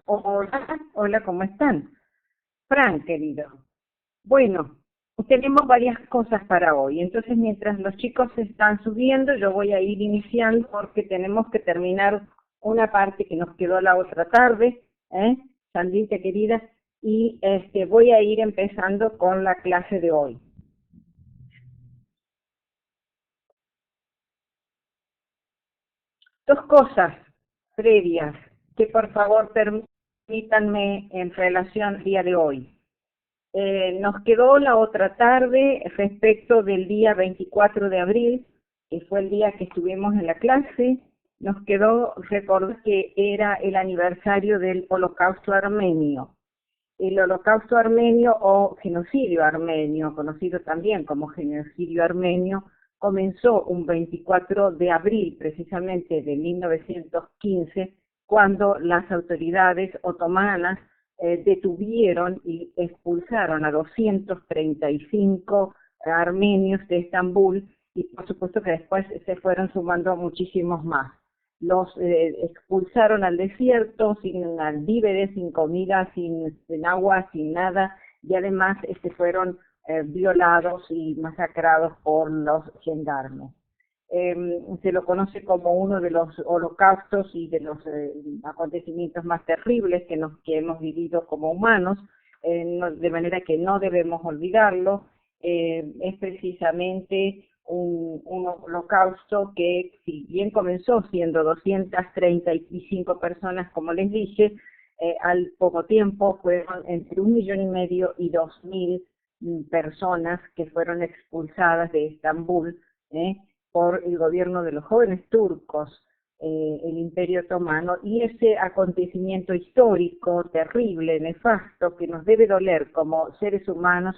Hola, hola, ¿cómo están? Fran, querido. Bueno, tenemos varias cosas para hoy. Entonces, mientras los chicos se están subiendo, yo voy a ir iniciando porque tenemos que terminar una parte que nos quedó la otra tarde, ¿eh? Sandrita, querida, y voy a ir empezando con la clase de hoy. Dos cosas previas que por favor permítanme en relación al día de hoy. Nos quedó la otra tarde respecto del día 24 de abril, que fue el día que estuvimos en la clase. Nos quedó recordar que era el aniversario del Holocausto armenio. El Holocausto armenio o genocidio armenio, conocido también como genocidio armenio, comenzó un 24 de abril precisamente de 1915, cuando las autoridades otomanas detuvieron y expulsaron a 235 armenios de Estambul, y por supuesto que después se fueron sumando muchísimos más. Los expulsaron al desierto sin víveres, sin comida, sin agua, sin nada, y además fueron violados y masacrados por los gendarmes. Se lo conoce como uno de los holocaustos y de los acontecimientos más terribles que hemos vivido como humanos, de manera que no debemos olvidarlo. Es precisamente un holocausto que, si bien comenzó siendo 235 personas, como les dije, al poco tiempo fueron entre 1,5 millones y 2.000 personas que fueron expulsadas de Estambul, por el gobierno de los jóvenes turcos, el Imperio Otomano, y ese acontecimiento histórico, terrible, nefasto, que nos debe doler como seres humanos,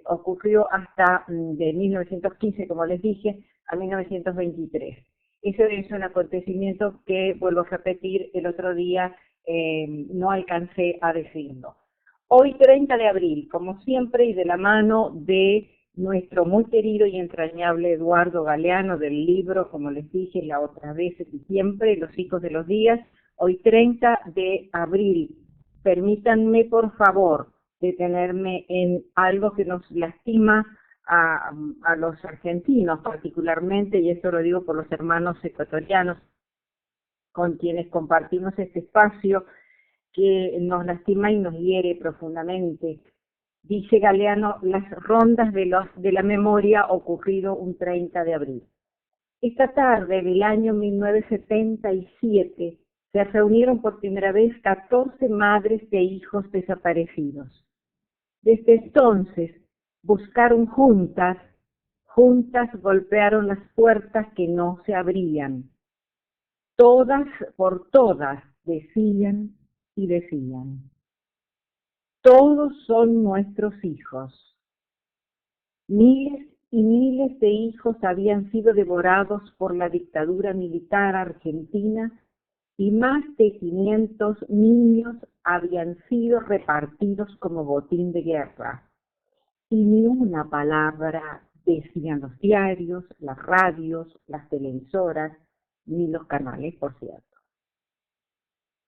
ocurrió hasta de 1915, como les dije, a 1923. Eso es un acontecimiento que, vuelvo a repetir, el otro día no alcancé a decirlo. Hoy 30 de abril, como siempre, y de la mano de nuestro muy querido y entrañable Eduardo Galeano, del libro, como les dije la otra vez y siempre, Los hijos de los días, hoy 30 de abril. Permítanme, por favor, detenerme en algo que nos lastima a los argentinos particularmente, y esto lo digo por los hermanos ecuatorianos con quienes compartimos este espacio, que nos lastima y nos hiere profundamente. Dice Galeano, las rondas de la memoria ocurrido un 30 de abril. Esta tarde del año 1977 se reunieron por primera vez 14 madres de hijos desaparecidos. Desde entonces buscaron juntas golpearon las puertas que no se abrían. Todas por todas decían y decían: todos son nuestros hijos. Miles y miles de hijos habían sido devorados por la dictadura militar argentina y más de 500 niños habían sido repartidos como botín de guerra. Y ni una palabra decían los diarios, las radios, las televisoras, ni los canales, por cierto.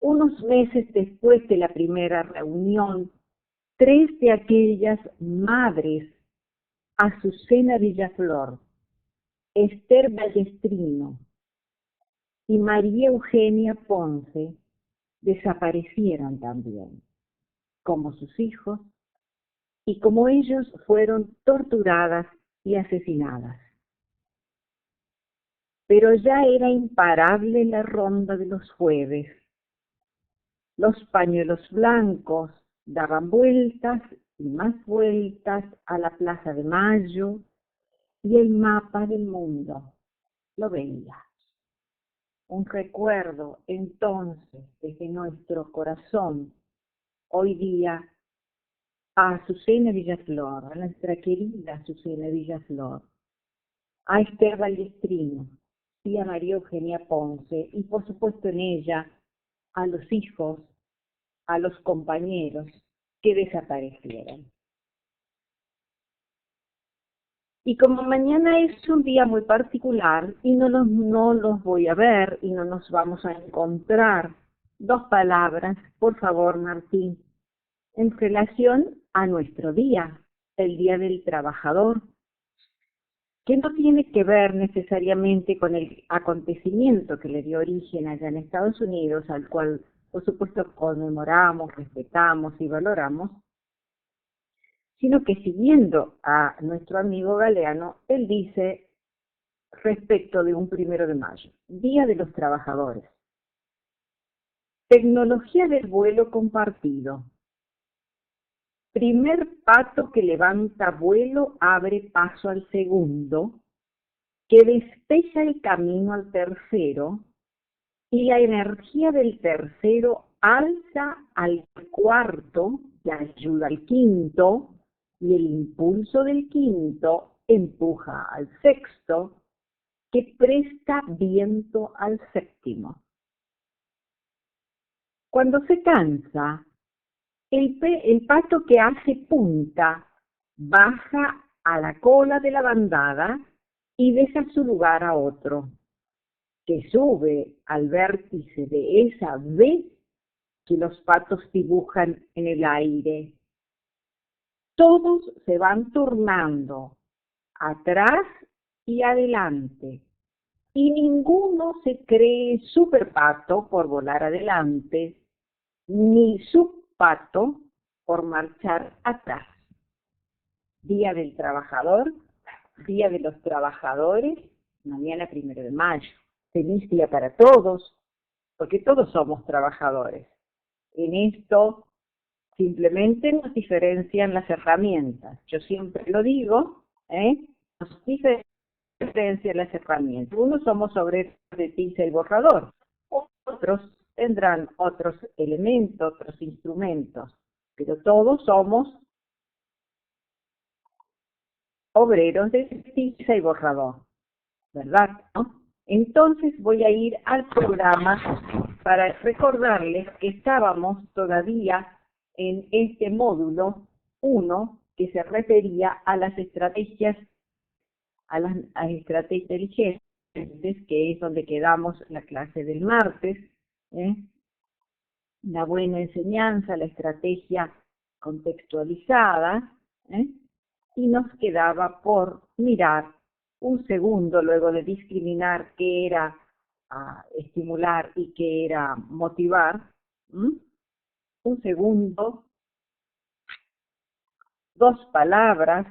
Unos meses después de la primera reunión, 3 de aquellas madres, Azucena Villaflor, Esther Ballestrino y María Eugenia Ponce, desaparecieron también, como sus hijos, y como ellos fueron torturadas y asesinadas. Pero ya era imparable la ronda de los jueves. Los pañuelos blancos daban vueltas y más vueltas a la Plaza de Mayo, y el mapa del mundo lo veía. Un recuerdo entonces desde nuestro corazón, hoy día, a Azucena Villaflor, a nuestra querida Azucena Villaflor, a Esther Ballestrino y a María Eugenia Ponce, y por supuesto en ella a los hijos, a los compañeros que desaparecieron. Y como mañana es un día muy particular y no los voy a ver y no nos vamos a encontrar 2 palabras, por favor, Martín, en relación a nuestro día, el Día del Trabajador, que no tiene que ver necesariamente con el acontecimiento que le dio origen allá en Estados Unidos, al cual, por supuesto, conmemoramos, respetamos y valoramos, sino que siguiendo a nuestro amigo Galeano, él dice respecto de un 1 de mayo, Día de los Trabajadores. Tecnología del vuelo compartido. Primer pato que levanta vuelo abre paso al segundo, que despeja el camino al tercero, y la energía del tercero alza al cuarto, que ayuda al quinto, y el impulso del quinto empuja al sexto, que presta viento al séptimo. Cuando se cansa, el pato que hace punta baja a la cola de la bandada y deja su lugar a otro, que sube al vértice de esa V que los patos dibujan en el aire. Todos se van turnando atrás y adelante, y ninguno se cree superpato por volar adelante, ni subpato por marchar atrás. Día del Trabajador, Día de los Trabajadores, mañana 1 de mayo. Feliz día para todos, porque todos somos trabajadores. En esto simplemente nos diferencian las herramientas. Yo siempre lo digo, nos diferencian las herramientas. Unos somos obreros de tiza y borrador, otros tendrán otros elementos, otros instrumentos, pero todos somos obreros de tiza y borrador, ¿verdad? ¿No? Entonces voy a ir al programa para recordarles que estábamos todavía en este módulo 1 que se refería a las estrategias, a las estrategias inteligentes, que es donde quedamos la clase del martes, la buena enseñanza, la estrategia contextualizada, y nos quedaba por mirar un segundo, luego de discriminar qué era estimular y qué era motivar, un segundo, 2 palabras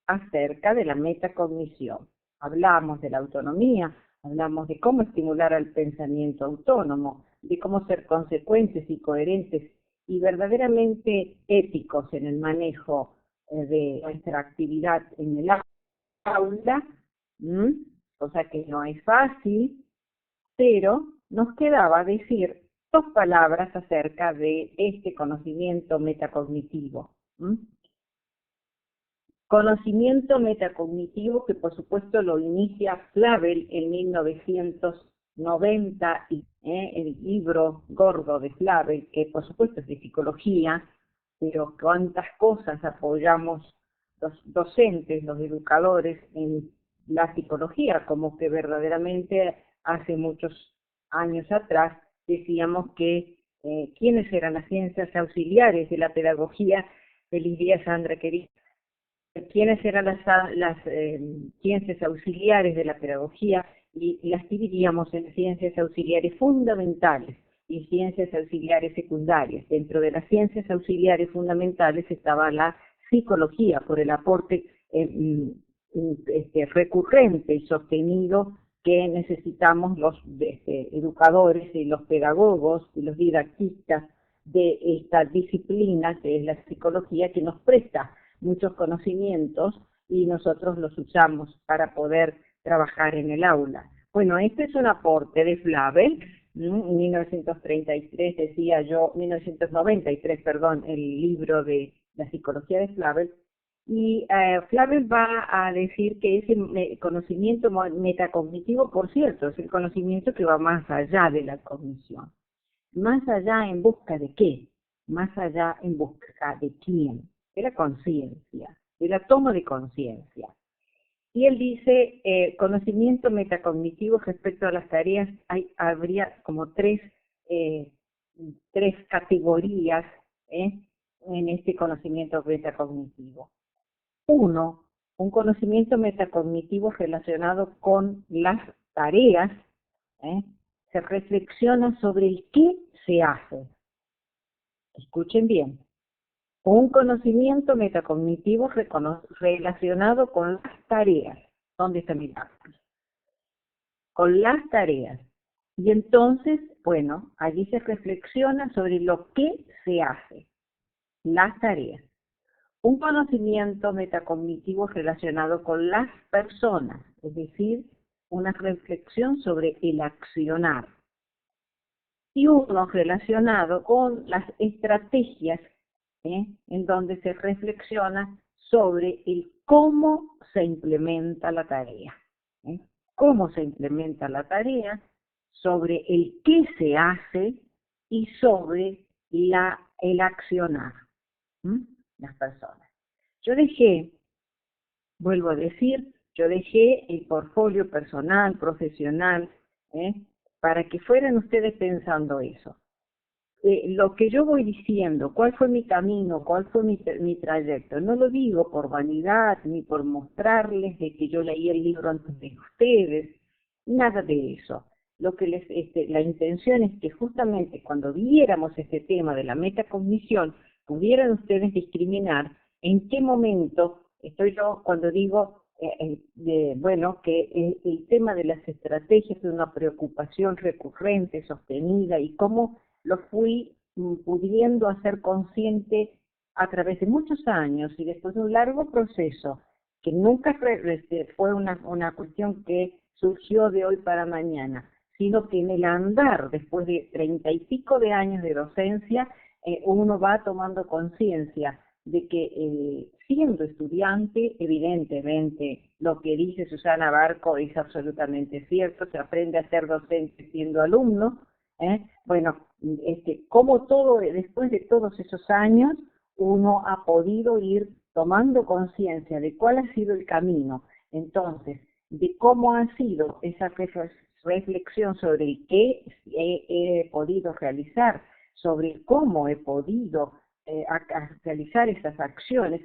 acerca de la metacognición. Hablamos de la autonomía, hablamos de cómo estimular al pensamiento autónomo, de cómo ser consecuentes y coherentes y verdaderamente éticos en el manejo de nuestra actividad en el aula, cosa que no es fácil, pero nos quedaba decir 2 palabras acerca de este conocimiento metacognitivo. Conocimiento metacognitivo que por supuesto lo inicia Flavel en 1990, el libro gordo de Flavel, que por supuesto es de psicología, pero cuántas cosas apoyamos los docentes, los educadores en la psicología, como que verdaderamente hace muchos años atrás decíamos que quiénes eran las ciencias auxiliares de la pedagogía. Feliz día, Sandra, querida. ¿Quiénes eran las ciencias auxiliares de la pedagogía? Y las dividíamos en ciencias auxiliares fundamentales y ciencias auxiliares secundarias. Dentro de las ciencias auxiliares fundamentales estaba la psicología, por el aporte recurrente y sostenido que necesitamos los educadores y los pedagogos y los didactistas de esta disciplina que es la psicología, que nos presta muchos conocimientos y nosotros los usamos para poder trabajar en el aula. Bueno, este es un aporte de Flavel, en 1933 decía yo, 1993, perdón, el libro de la psicología de Flavel, y Flavel va a decir que ese conocimiento metacognitivo, por cierto, es el conocimiento que va más allá de la cognición. Más allá en busca de qué, más allá en busca de quién, de la conciencia, de la toma de conciencia. Y él dice, conocimiento metacognitivo respecto a las tareas, habría como 3 tres categorías en este conocimiento metacognitivo. Uno, un conocimiento metacognitivo relacionado con las tareas, se reflexiona sobre el qué se hace. Escuchen bien. Un conocimiento metacognitivo relacionado con las tareas. ¿Dónde está mi lápiz? Con las tareas. Y entonces, bueno, allí se reflexiona sobre lo que se hace, las tareas. Un conocimiento metacognitivo relacionado con las personas, es decir, una reflexión sobre el accionar. Y uno relacionado con las estrategias, en donde se reflexiona sobre el cómo se implementa la tarea. Cómo se implementa la tarea, sobre el qué se hace y sobre el accionar. Las personas. Yo dejé, vuelvo a decir, yo dejé el portfolio personal, profesional, para que fueran ustedes pensando eso. Lo que yo voy diciendo, cuál fue mi camino, cuál fue mi trayecto, no lo digo por vanidad, ni por mostrarles de que yo leí el libro antes de ustedes, nada de eso. Lo que la intención es que justamente cuando viéramos este tema de la metacognición, pudieran ustedes discriminar en qué momento estoy yo cuando digo, bueno, que el tema de las estrategias es una preocupación recurrente, sostenida, y cómo lo fui pudiendo hacer consciente a través de muchos años y después de un largo proceso, que nunca fue una cuestión que surgió de hoy para mañana, sino que en el andar, después de 30 y pico de años de docencia, uno va tomando conciencia de que siendo estudiante, evidentemente, lo que dice Susana Barco es absolutamente cierto, se aprende a ser docente siendo alumno. Bueno, como después de todos esos años, uno ha podido ir tomando conciencia de cuál ha sido el camino, entonces, de cómo ha sido esa reflexión sobre el qué he podido realizar, sobre cómo he podido realizar esas acciones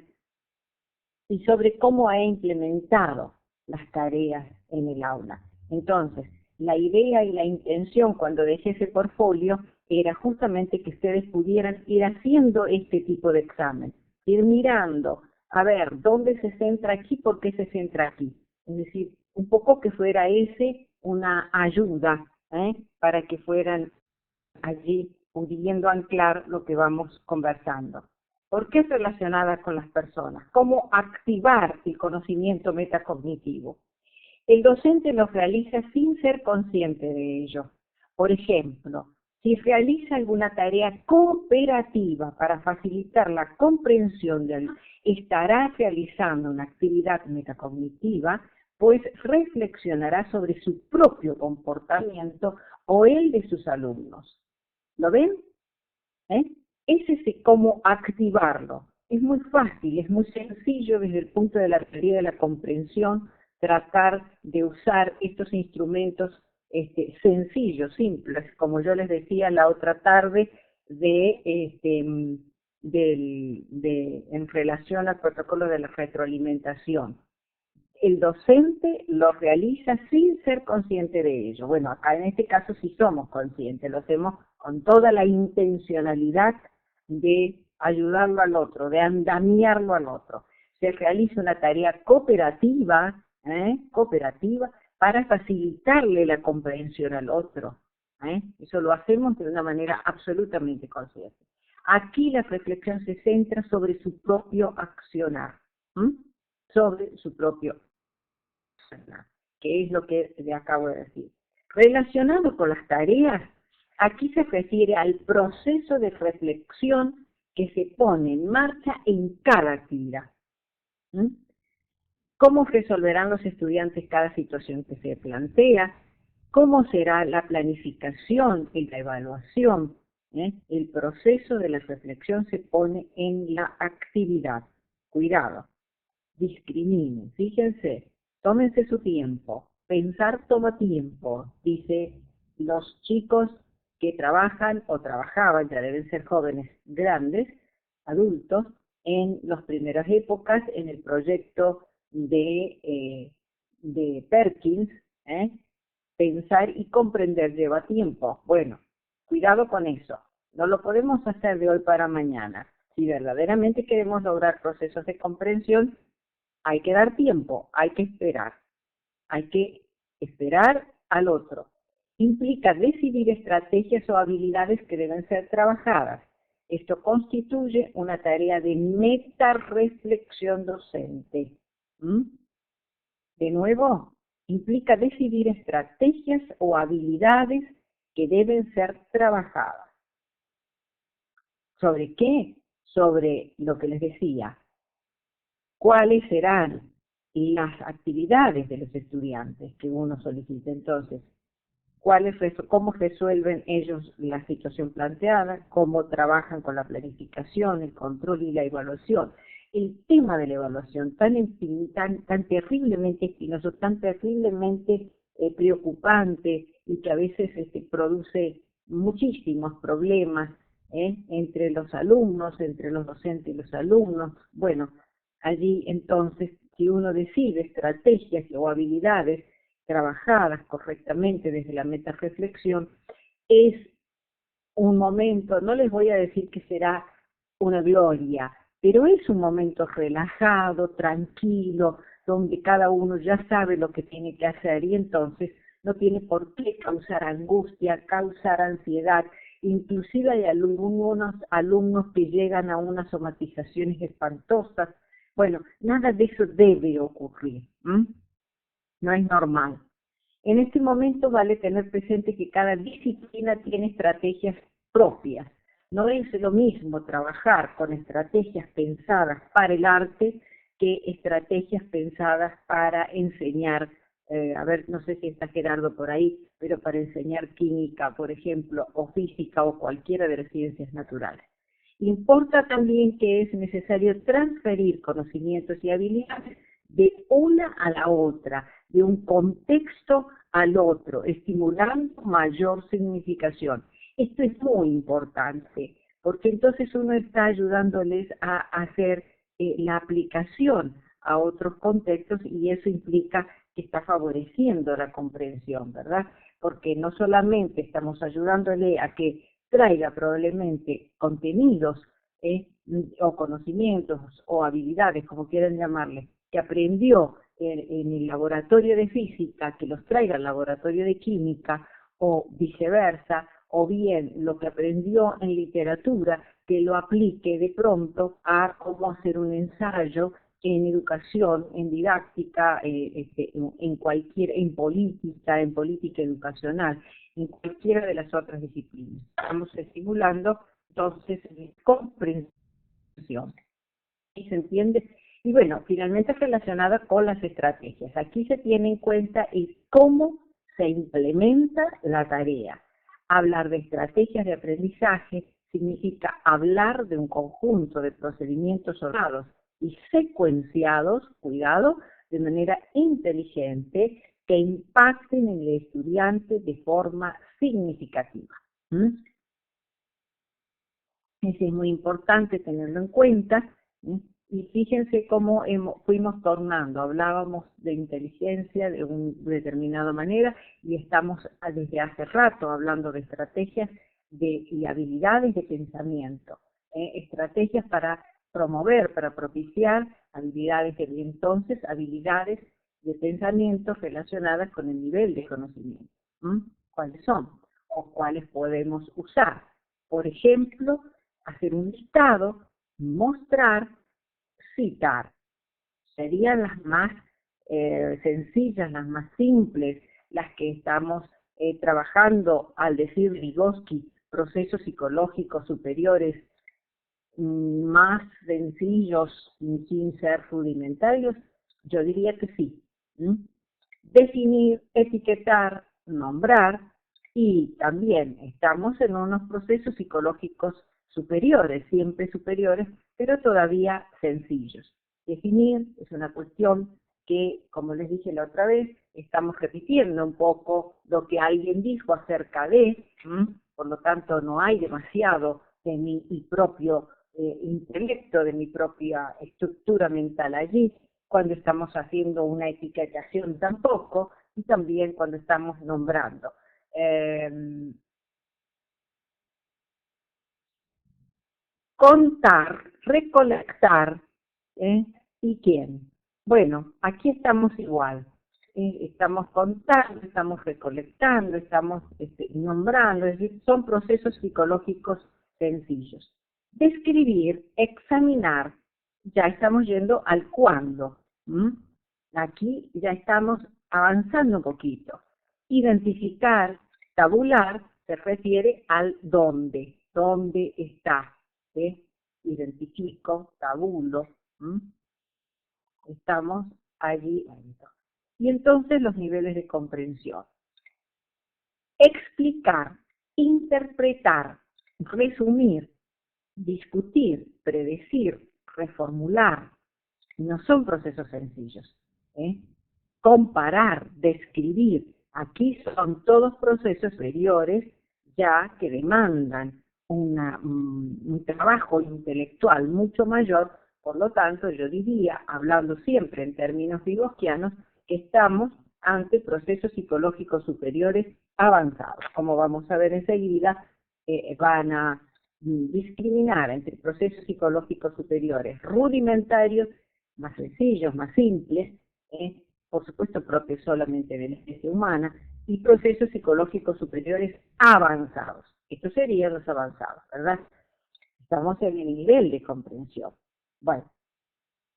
y sobre cómo he implementado las tareas en el aula. Entonces, la idea y la intención cuando dejé ese portfolio era justamente que ustedes pudieran ir haciendo este tipo de examen, ir mirando, a ver, ¿dónde se centra aquí? ¿Por qué se centra aquí? Es decir, un poco que fuera una ayuda, para que fueran allí pudiendo anclar lo que vamos conversando. ¿Por qué es relacionada con las personas? ¿Cómo activar el conocimiento metacognitivo? El docente lo realiza sin ser consciente de ello. Por ejemplo, si realiza alguna tarea cooperativa para facilitar la comprensión estará realizando una actividad metacognitiva, pues reflexionará sobre su propio comportamiento o el de sus alumnos. ¿Lo ven? Es cómo activarlo. Es muy fácil, es muy sencillo desde el punto de la teoría de la comprensión, tratar de usar estos instrumentos sencillos, simples, como yo les decía la otra tarde, en relación al protocolo de la retroalimentación. El docente lo realiza sin ser consciente de ello. Bueno, acá en este caso sí somos conscientes, lo hacemos con toda la intencionalidad de ayudarlo al otro, de andamiarlo al otro. Se realiza una tarea cooperativa, para facilitarle la comprensión al otro. Eso lo hacemos de una manera absolutamente consciente. Aquí la reflexión se centra sobre su propio accionar, sobre su propio accionar, que es lo que le acabo de decir. Relacionado con las tareas, aquí se refiere al proceso de reflexión que se pone en marcha en cada actividad. ¿Cómo resolverán los estudiantes cada situación que se plantea? ¿Cómo será la planificación y la evaluación? El proceso de la reflexión se pone en la actividad. Cuidado, discriminen, fíjense, tómense su tiempo. Pensar toma tiempo, dice los chicos que trabajan o trabajaban, ya deben ser jóvenes grandes, adultos, en las primeras épocas en el proyecto de Perkins, pensar y comprender lleva tiempo. Bueno, cuidado con eso. No lo podemos hacer de hoy para mañana. Si verdaderamente queremos lograr procesos de comprensión, hay que dar tiempo, hay que esperar. Hay que esperar al otro. Implica decidir estrategias o habilidades que deben ser trabajadas. Esto constituye una tarea de metarreflexión docente. De nuevo, implica decidir estrategias o habilidades que deben ser trabajadas. ¿Sobre qué? Sobre lo que les decía. ¿Cuáles serán las actividades de los estudiantes que uno solicita? Entonces, cómo resuelven ellos la situación planteada, cómo trabajan con la planificación, el control y la evaluación. El tema de la evaluación tan terriblemente espinoso, tan terriblemente preocupante y que a veces produce muchísimos problemas entre los alumnos, entre los docentes y los alumnos. Bueno, allí entonces, si uno decide estrategias o habilidades trabajadas correctamente desde la metarreflexión, es un momento, no les voy a decir que será una gloria, pero es un momento relajado, tranquilo, donde cada uno ya sabe lo que tiene que hacer y entonces no tiene por qué causar angustia, causar ansiedad. Inclusive hay algunos alumnos que llegan a unas somatizaciones espantosas. Bueno, nada de eso debe ocurrir. No es normal. En este momento vale tener presente que cada disciplina tiene estrategias propias. No es lo mismo trabajar con estrategias pensadas para el arte que estrategias pensadas para enseñar, no sé si está Gerardo por ahí, pero para enseñar química, por ejemplo, o física o cualquiera de las ciencias naturales. Importa también que es necesario transferir conocimientos y habilidades de una a la otra, de un contexto al otro, estimulando mayor significación. Esto es muy importante, porque entonces uno está ayudándoles a hacer la aplicación a otros contextos y eso implica que está favoreciendo la comprensión, ¿verdad? Porque no solamente estamos ayudándole a que traiga probablemente contenidos o conocimientos o habilidades, como quieran llamarle, que aprendió en el laboratorio de física, que los traiga al laboratorio de química, o viceversa, o bien lo que aprendió en literatura, que lo aplique de pronto a cómo hacer un ensayo en educación, en didáctica, en política educacional, en cualquiera de las otras disciplinas. Estamos estimulando entonces comprensión. ¿Y se entiende? Y bueno, finalmente relacionada con las estrategias. Aquí se tiene en cuenta cómo se implementa la tarea. Hablar de estrategias de aprendizaje significa hablar de un conjunto de procedimientos ordenados y secuenciados, cuidado, de manera inteligente, que impacten en el estudiante de forma significativa. Eso es muy importante tenerlo en cuenta. Y fíjense cómo fuimos tornando, hablábamos de inteligencia de una determinada manera y estamos desde hace rato hablando de estrategias y habilidades de pensamiento, estrategias para promover, para propiciar habilidades habilidades de pensamiento relacionadas con el nivel de conocimiento. ¿Cuáles son? O cuáles podemos usar. Por ejemplo, hacer un listado, mostrar, citar. Serían las más sencillas, las más simples, las que estamos trabajando al decir Vygotsky, procesos psicológicos superiores más sencillos sin ser rudimentarios. Yo diría que sí. Definir, etiquetar, nombrar, y también estamos en unos procesos psicológicos superiores, siempre superiores, pero todavía sencillos. Definir es una cuestión que, como les dije la otra vez, estamos repitiendo un poco lo que alguien dijo acerca de, por lo tanto no hay demasiado de mi propio intelecto, de mi propia estructura mental allí, cuando estamos haciendo una etiquetación tampoco, y también cuando estamos nombrando. Contar, recolectar, ¿y quién? Bueno, aquí estamos igual. Estamos contando, estamos recolectando, estamos nombrando, es decir, son procesos psicológicos sencillos. Describir, examinar, ya estamos yendo al cuándo. Aquí ya estamos avanzando un poquito. Identificar, tabular, se refiere al dónde está. Identifico, tabulo, estamos allí. Y entonces los niveles de comprensión. Explicar, interpretar, resumir, discutir, predecir, reformular, no son procesos sencillos. Comparar, describir, aquí son todos procesos superiores ya que demandan un trabajo intelectual mucho mayor. Por lo tanto, yo diría, hablando siempre en términos vygotskianos, que estamos ante procesos psicológicos superiores avanzados. Como vamos a ver enseguida, van a discriminar entre procesos psicológicos superiores rudimentarios, más sencillos, más simples, por supuesto propios solamente de la especie humana, y procesos psicológicos superiores avanzados. Estos serían los avanzados, ¿verdad? Estamos en el nivel de comprensión. Bueno,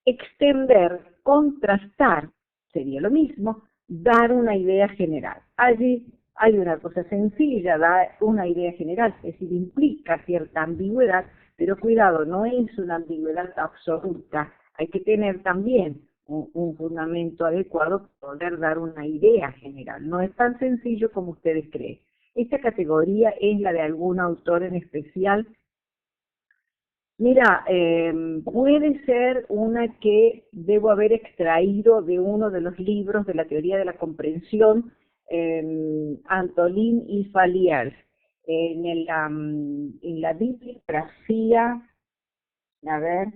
extender, contrastar, sería lo mismo, dar una idea general. Allí hay una cosa sencilla, dar una idea general, es decir, implica cierta ambigüedad, pero cuidado, no es una ambigüedad absoluta, hay que tener también un fundamento adecuado para poder dar una idea general. No es tan sencillo como ustedes creen. Esta categoría es la de algún autor en especial. Mira, puede ser una que debo haber extraído de uno de los libros de la teoría de la comprensión, Antolín y Faliers, en la bibliografía, a ver,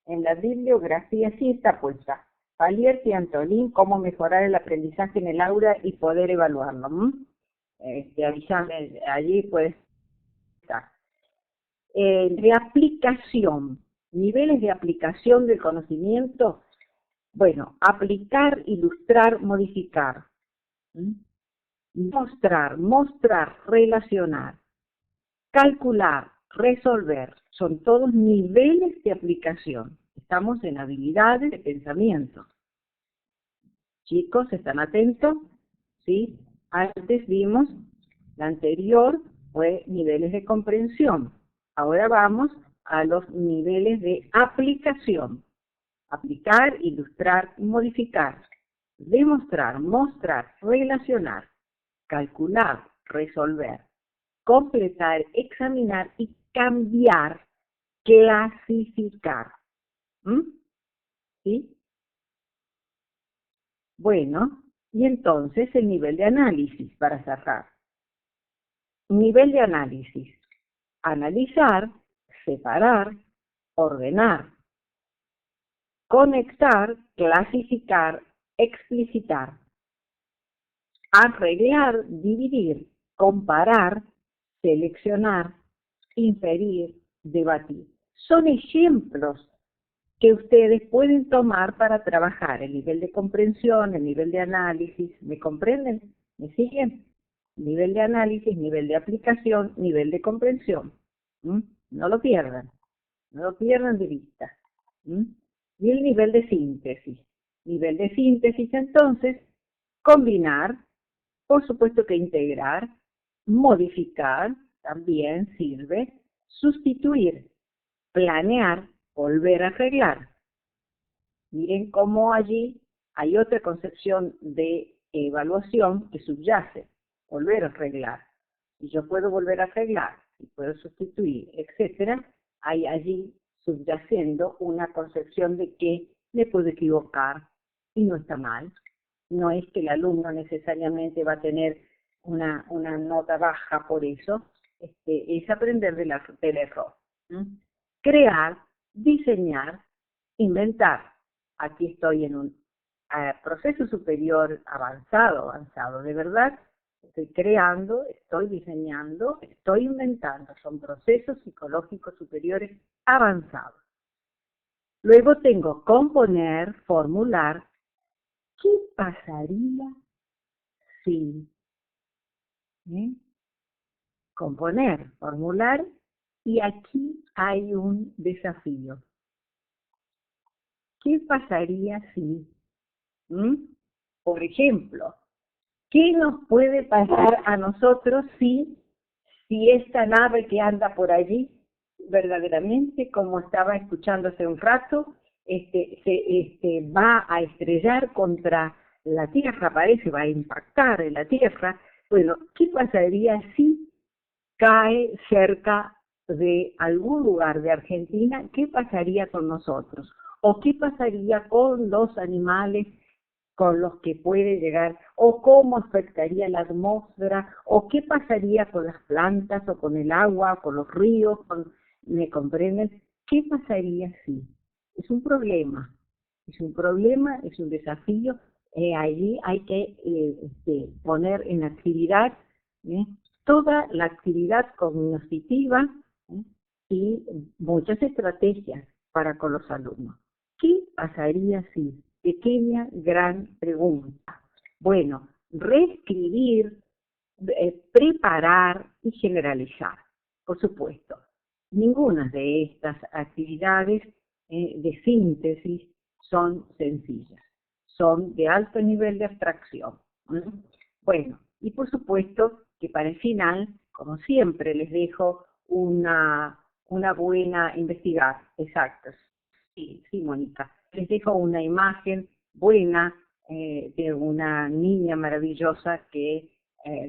en la bibliografía sí está puesta, Faliers y Antolín, cómo mejorar el aprendizaje en el aula y poder evaluarlo. Avísame, allí puede estar. De aplicación, niveles de aplicación del conocimiento. Bueno, aplicar, ilustrar, modificar. Mostrar, relacionar. Calcular, resolver. Son todos niveles de aplicación. Estamos en habilidades de pensamiento. Chicos, ¿están atentos? ¿Sí? Antes vimos, la anterior fue niveles de comprensión. Ahora vamos a los niveles de aplicación. Aplicar, ilustrar, modificar. Demostrar, mostrar, relacionar. Calcular, resolver. Completar, examinar y cambiar, clasificar. ¿Sí? Bueno, y entonces el nivel de análisis para cerrar. Nivel de análisis. Analizar, separar, ordenar, conectar, clasificar, explicitar, arreglar, dividir, comparar, seleccionar, inferir, debatir. Son ejemplos que ustedes pueden tomar para trabajar el nivel de comprensión, el nivel de análisis. ¿Me comprenden? ¿Me siguen? Nivel de análisis, nivel de aplicación, nivel de comprensión. No lo pierdan de vista. Y el nivel de síntesis. Nivel de síntesis, entonces, combinar, por supuesto que integrar, modificar, también sirve, sustituir, planear, volver a arreglar. Miren cómo allí hay otra concepción de evaluación que subyace, volver a arreglar. Y yo puedo volver a arreglar, y puedo sustituir, etcétera, hay allí subyacendo una concepción de que me puedo equivocar y no está mal. No es que el alumno necesariamente va a tener una nota baja por eso, es aprender del error. Crear, diseñar, inventar. Aquí estoy en un proceso superior avanzado. De verdad, estoy creando, estoy diseñando, estoy inventando. Son procesos psicológicos superiores avanzados. Luego tengo componer, formular. ¿Qué pasaría si? Componer, formular, y aquí hay un desafío. ¿Qué pasaría si? Por ejemplo, ¿qué nos puede pasar a nosotros si esta nave que anda por allí, verdaderamente, como estaba escuchando hace un rato, se va a estrellar contra la Tierra, parece, va a impactar en la Tierra? Bueno, ¿qué pasaría si cae cerca de algún lugar de Argentina? ¿Qué pasaría con nosotros? ¿O qué pasaría con los animales con los que puede llegar? ¿O cómo afectaría la atmósfera? ¿O qué pasaría con las plantas, o con el agua, con los ríos? ¿Me comprenden? ¿Qué pasaría si? Es un problema, es un desafío. Allí hay que poner en actividad toda la actividad cognitiva y muchas estrategias para con los alumnos. ¿Qué pasaría si? Pequeña, gran pregunta. Bueno, reescribir, preparar y generalizar. Por supuesto, ninguna de estas actividades de síntesis son sencillas, son de alto nivel de abstracción. Bueno, y por supuesto que para el final, como siempre, les dejo una buena investigar. Exacto. Sí, Mónica. Les dejo una imagen buena de una niña maravillosa que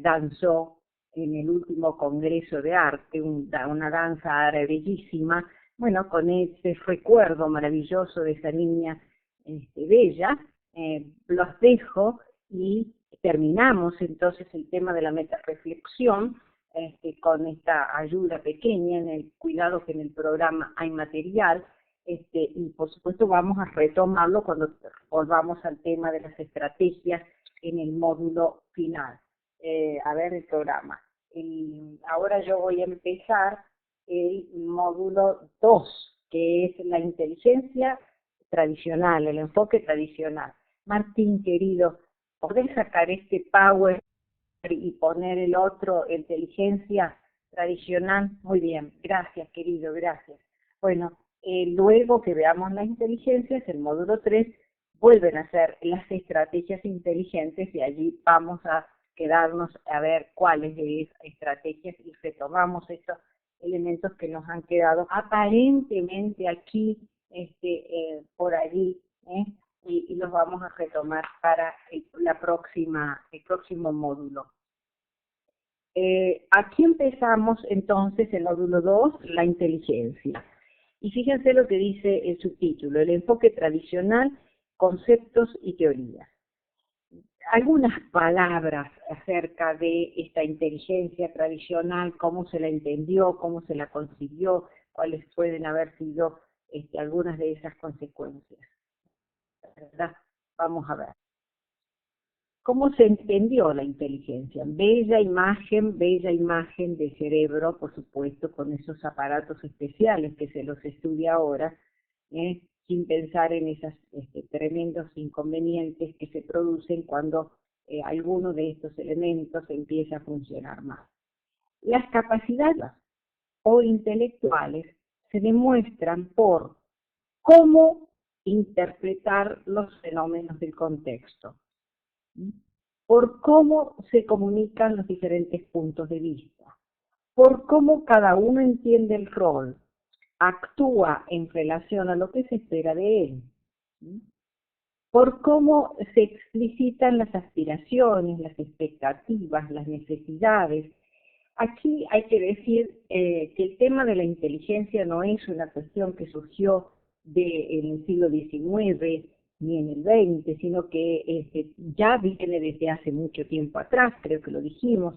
danzó en el último Congreso de Arte, una danza árabe bellísima. Bueno, con ese recuerdo maravilloso de esa niña bella, los dejo y terminamos entonces el tema de la metarreflexión con esta ayuda pequeña en el cuidado que en el programa hay material. Y por supuesto vamos a retomarlo cuando volvamos al tema de las estrategias en el módulo final. A ver el programa. Ahora yo voy a empezar el módulo 2, que es la inteligencia tradicional, el enfoque tradicional. Martín, querido, ¿podés sacar este Power y poner el otro, inteligencia tradicional? Muy bien, gracias, querido, gracias. Bueno, luego que veamos las inteligencias, el módulo 3, vuelven a ser las estrategias inteligentes y allí vamos a quedarnos a ver cuáles de esas estrategias y retomamos estos elementos que nos han quedado aparentemente aquí, por allí, y los vamos a retomar para el próximo módulo. Aquí empezamos entonces el módulo 2, la inteligencia. Y fíjense lo que dice el subtítulo, el enfoque tradicional, conceptos y teorías. Algunas palabras acerca de esta inteligencia tradicional, cómo se la entendió, cómo se la consiguió, cuáles pueden haber sido algunas de esas consecuencias, ¿verdad? Vamos a ver. ¿Cómo se entendió la inteligencia? Bella imagen de cerebro, por supuesto, con esos aparatos especiales que se los estudia ahora, sin pensar en esos tremendos inconvenientes que se producen cuando alguno de estos elementos empieza a funcionar mal. Las capacidades o intelectuales se demuestran por cómo interpretar los fenómenos del contexto, por cómo se comunican los diferentes puntos de vista, por cómo cada uno entiende el rol, actúa en relación a lo que se espera de él, por cómo se explicitan las aspiraciones, las expectativas, las necesidades. Aquí hay que decir que el tema de la inteligencia no es una cuestión que surgió en el siglo XIX ni en el XX, sino que ya viene desde hace mucho tiempo atrás, creo que lo dijimos.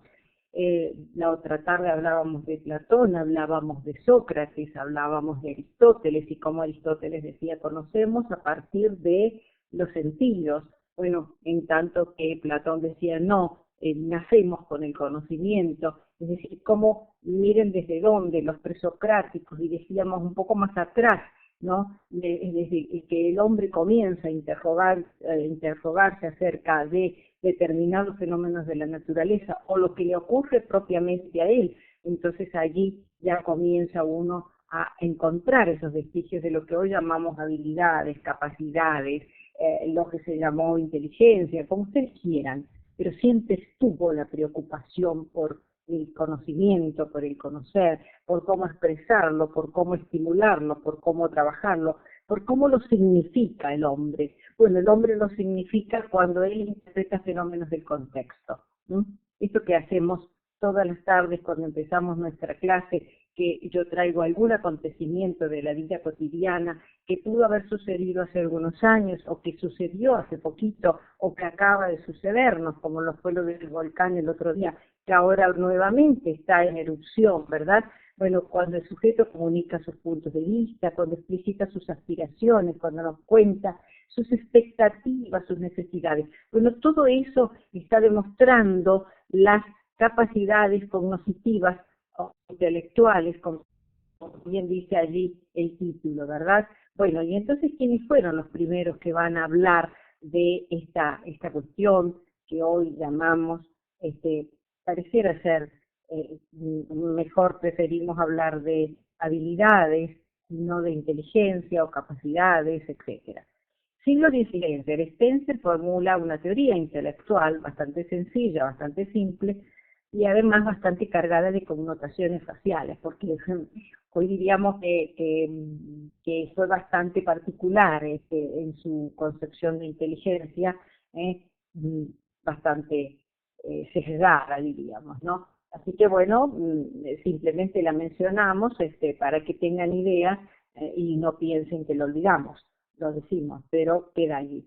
La otra tarde hablábamos de Platón, hablábamos de Sócrates, hablábamos de Aristóteles, y como Aristóteles decía, conocemos a partir de los sentidos. Bueno, en tanto que Platón decía, no, nacemos con el conocimiento, es decir, como miren desde dónde los presocráticos, y decíamos un poco más atrás, ¿no? Desde que el hombre comienza a interrogarse acerca de determinados fenómenos de la naturaleza o lo que le ocurre propiamente a él, entonces allí ya comienza uno a encontrar esos vestigios de lo que hoy llamamos habilidades, capacidades, lo que se llamó inteligencia, como ustedes quieran, pero siempre estuvo la preocupación por el conocimiento, por el conocer, por cómo expresarlo, por cómo estimularlo, por cómo trabajarlo, por cómo lo significa el hombre. Bueno, el hombre lo significa cuando él interpreta fenómenos del contexto, ¿no? Esto que hacemos todas las tardes cuando empezamos nuestra clase, que yo traigo algún acontecimiento de la vida cotidiana que pudo haber sucedido hace algunos años, o que sucedió hace poquito, o que acaba de sucedernos, como lo fue lo del volcán el otro día, que ahora nuevamente está en erupción, ¿verdad? Bueno, cuando el sujeto comunica sus puntos de vista, cuando explicita sus aspiraciones, cuando nos cuenta sus expectativas, sus necesidades. Bueno, todo eso está demostrando las capacidades cognitivas o intelectuales, como bien dice allí el título, ¿verdad? Bueno, y entonces, ¿quiénes fueron los primeros que van a hablar de esta cuestión que hoy llamamos, pareciera ser, mejor preferimos hablar de habilidades, no de inteligencia o capacidades, etcétera? Siglo XVI, Spencer formula una teoría intelectual bastante sencilla, bastante simple, y además bastante cargada de connotaciones faciales, porque hoy diríamos que fue bastante particular en su concepción de inteligencia, bastante sesgada, diríamos, ¿no? Así que bueno, simplemente la mencionamos para que tengan idea y no piensen que lo olvidamos, lo decimos, pero queda allí.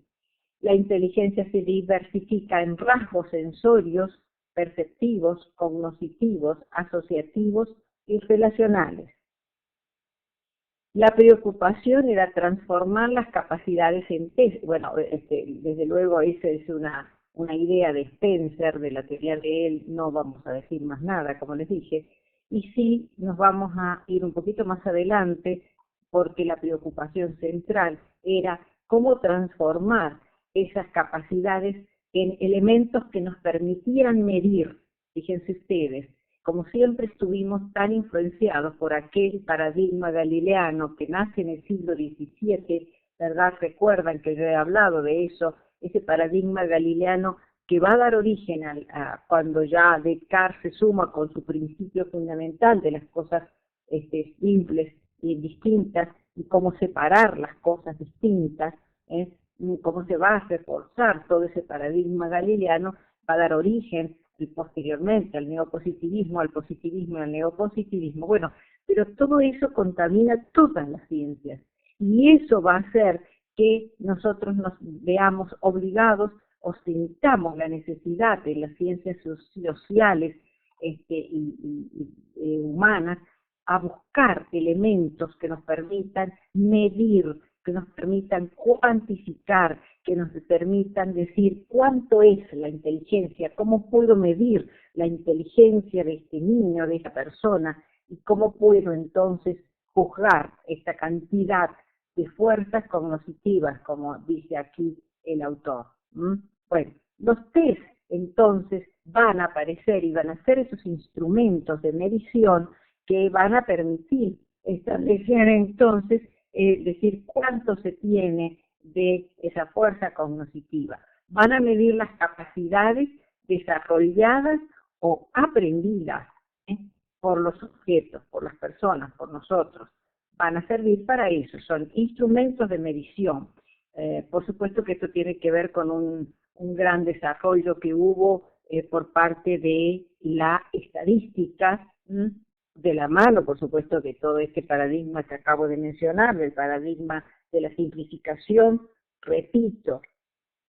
La inteligencia se diversifica en rasgos sensorios, perceptivos, cognitivos, asociativos y relacionales. La preocupación era transformar las capacidades en test. Bueno, desde luego esa es una idea de Spencer, de la teoría de él, no vamos a decir más nada, como les dije, y sí nos vamos a ir un poquito más adelante, porque la preocupación central era cómo transformar esas capacidades en elementos que nos permitieran medir. Fíjense ustedes, como siempre estuvimos tan influenciados por aquel paradigma galileano que nace en el siglo XVII, ¿verdad? Recuerdan que yo he hablado de eso, ese paradigma galileano que va a dar origen a cuando ya Descartes se suma con su principio fundamental de las cosas simples y distintas, y cómo separar las cosas distintas, cómo se va a reforzar todo ese paradigma galileano, va a dar origen posteriormente al neopositivismo, al positivismo y al neopositivismo. Bueno, pero todo eso contamina todas las ciencias, y eso va a hacer que nosotros nos veamos obligados o sintamos la necesidad de las ciencias sociales y humanas a buscar elementos que nos permitan medir, que nos permitan cuantificar, que nos permitan decir cuánto es la inteligencia, cómo puedo medir la inteligencia de este niño, de esta persona, y cómo puedo entonces juzgar esta cantidad de fuerzas cognitivas, como dice aquí el autor. Bueno, los test entonces van a aparecer y van a ser esos instrumentos de medición que van a permitir establecer entonces, decir cuánto se tiene de esa fuerza cognitiva. Van a medir las capacidades desarrolladas o aprendidas por los sujetos, por las personas, por nosotros. Van a servir para eso, son instrumentos de medición. Por supuesto que esto tiene que ver con un gran desarrollo que hubo por parte de la estadística, de la mano, por supuesto, de todo este paradigma que acabo de mencionar, del paradigma de la simplificación. Repito,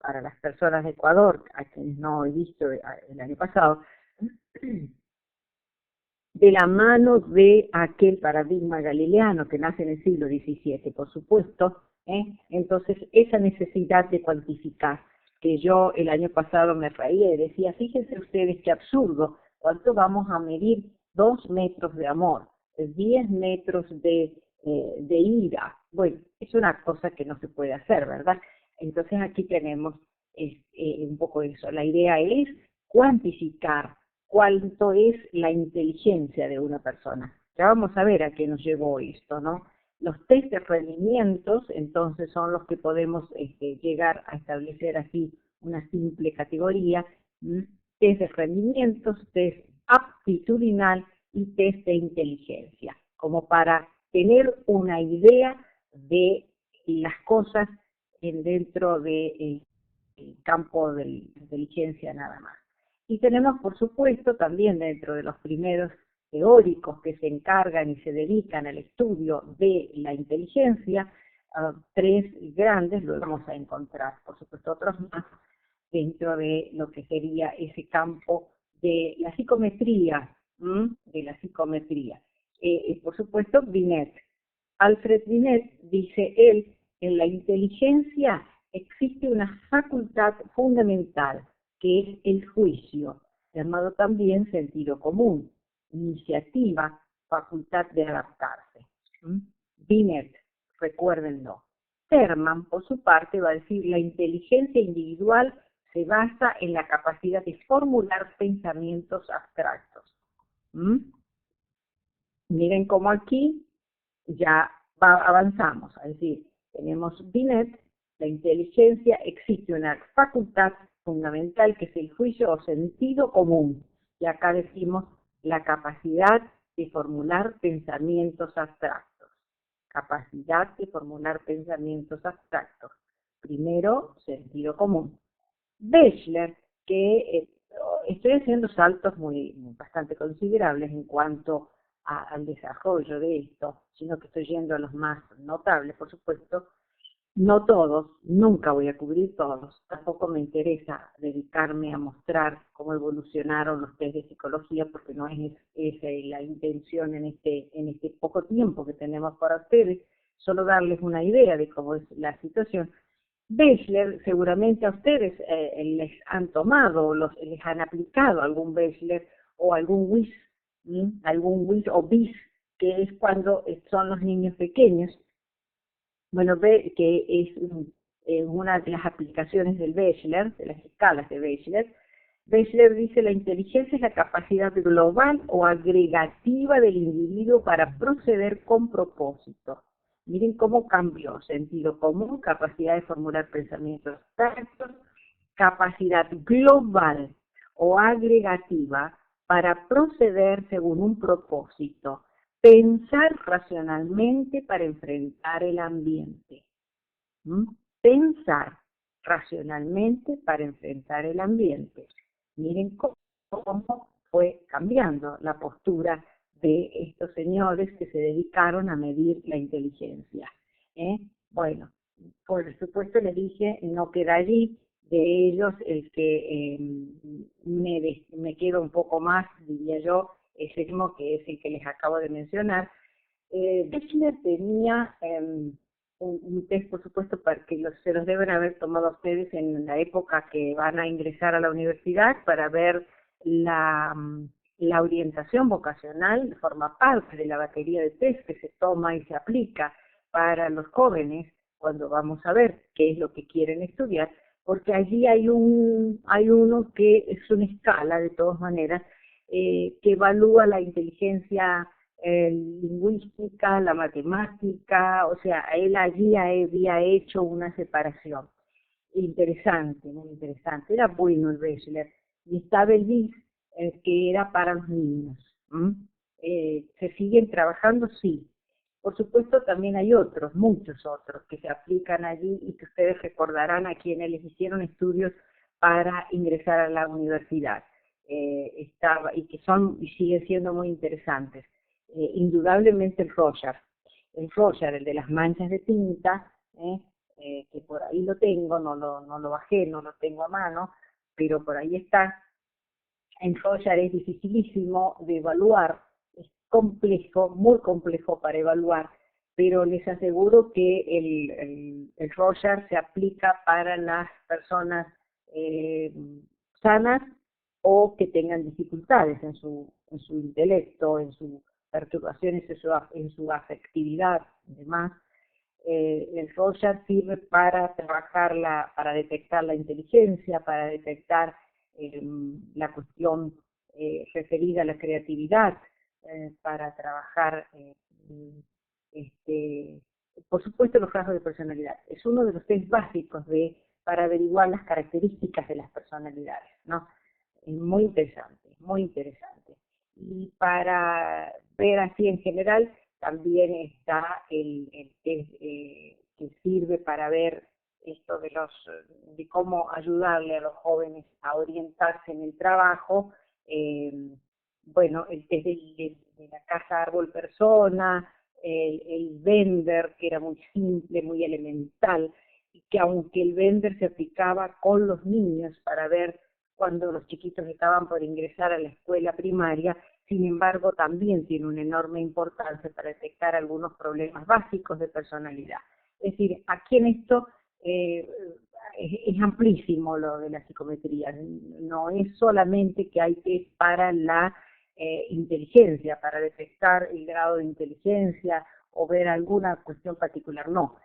para las personas de Ecuador, a quienes no he visto el año pasado, de la mano de aquel paradigma galileano que nace en el siglo XVII, por supuesto. Entonces, esa necesidad de cuantificar, que yo el año pasado me reía y decía, fíjense ustedes qué absurdo, ¿cuánto vamos a medir 2 metros de amor, 10 metros de ira? Bueno, es una cosa que no se puede hacer, ¿verdad? Entonces aquí tenemos un poco eso. La idea es cuantificar cuánto es la inteligencia de una persona. Ya vamos a ver a qué nos llevó esto, ¿no? Los test de rendimientos, entonces, son los que podemos llegar a establecer aquí una simple categoría. Test de rendimientos, test aptitudinal y test de inteligencia, como para tener una idea de las cosas dentro del campo de la inteligencia nada más. Y tenemos, por supuesto, también dentro de los primeros teóricos que se encargan y se dedican al estudio de la inteligencia, 3 grandes, lo vamos a encontrar, por supuesto, otros más, dentro de lo que sería ese campo de la psicometría, por supuesto, Binet. Alfred Binet dice él, en la inteligencia existe una facultad fundamental, que es el juicio, llamado también sentido común, iniciativa, facultad de adaptarse. Binet, recuérdenlo. Terman, por su parte, va a decir, la inteligencia individual se basa en la capacidad de formular pensamientos abstractos. Miren cómo aquí ya avanzamos, es decir, tenemos Binet, la inteligencia, existe una facultad fundamental que es el juicio o sentido común, y acá decimos la capacidad de formular pensamientos abstractos. Capacidad de formular pensamientos abstractos. Primero, sentido común. Bechler, que estoy haciendo saltos bastante considerables en cuanto al desarrollo de esto, sino que estoy yendo a los más notables, por supuesto. No todos, nunca voy a cubrir todos, tampoco me interesa dedicarme a mostrar cómo evolucionaron los test de psicología, porque no es esa la intención en este poco tiempo que tenemos para ustedes, solo darles una idea de cómo es la situación. Bechler, seguramente a ustedes les han tomado, les han aplicado algún Bechler o algún WIS, o BIS, que es cuando son los niños pequeños. Bueno, ve que es una de las aplicaciones del Bechler, de las escalas de Bechler. Bechler dice la inteligencia es la capacidad global o agregativa del individuo para proceder con propósito. Miren cómo cambió: sentido común, capacidad de formular pensamientos abstractos, capacidad global o agregativa para proceder según un propósito. Pensar racionalmente para enfrentar el ambiente. Pensar racionalmente para enfrentar el ambiente. Miren cómo fue cambiando la postura de estos señores que se dedicaron a medir la inteligencia. Bueno, por supuesto les dije, no queda allí. De ellos, el que me queda un poco más, diría yo, es el mismo, que es el que les acabo de mencionar. Bechler tenía un test, por supuesto, para que se los deben haber tomado ustedes en la época que van a ingresar a la universidad, para ver la orientación vocacional. Forma parte de la batería de test que se toma y se aplica para los jóvenes cuando vamos a ver qué es lo que quieren estudiar, porque allí hay uno que es una escala, de todas maneras, que evalúa la inteligencia lingüística, la matemática. O sea, él allí había hecho una separación. Interesante, muy interesante. Era bueno el Bechler. Y estaba el BIS, que era para los niños. ¿Se siguen trabajando? Sí. Por supuesto, también hay otros, muchos otros, que se aplican allí y que ustedes recordarán a quienes les hicieron estudios para ingresar a la universidad. Y que son y siguen siendo muy interesantes. Indudablemente el Rorschach, el de las manchas de tinta, que por ahí lo tengo, no lo bajé, no lo tengo a mano, pero por ahí está. En Rorschach es dificilísimo de evaluar, complejo, muy complejo para evaluar, pero les aseguro que el Rorschach se aplica para las personas sanas o que tengan dificultades en su intelecto, en sus perturbaciones, en su afectividad y demás. El Rorschach sirve para trabajar para detectar la inteligencia, para detectar la cuestión referida a la creatividad, para trabajar, por supuesto, los rasgos de personalidad. Es uno de los test básicos para averiguar las características de las personalidades, ¿no? Es muy interesante, muy interesante. Y para ver así en general, también está el test que sirve para ver esto de cómo ayudarle a los jóvenes a orientarse en el trabajo. Bueno, el test de la casa árbol persona, el Bender, que era muy simple, muy elemental, y que aunque el Bender se aplicaba con los niños para ver cuando los chiquitos estaban por ingresar a la escuela primaria, sin embargo también tiene una enorme importancia para detectar algunos problemas básicos de personalidad. Es decir, aquí en esto es amplísimo lo de la psicometría, no es solamente que hay test para la inteligencia, para detectar el grado de inteligencia o ver alguna cuestión particular, no.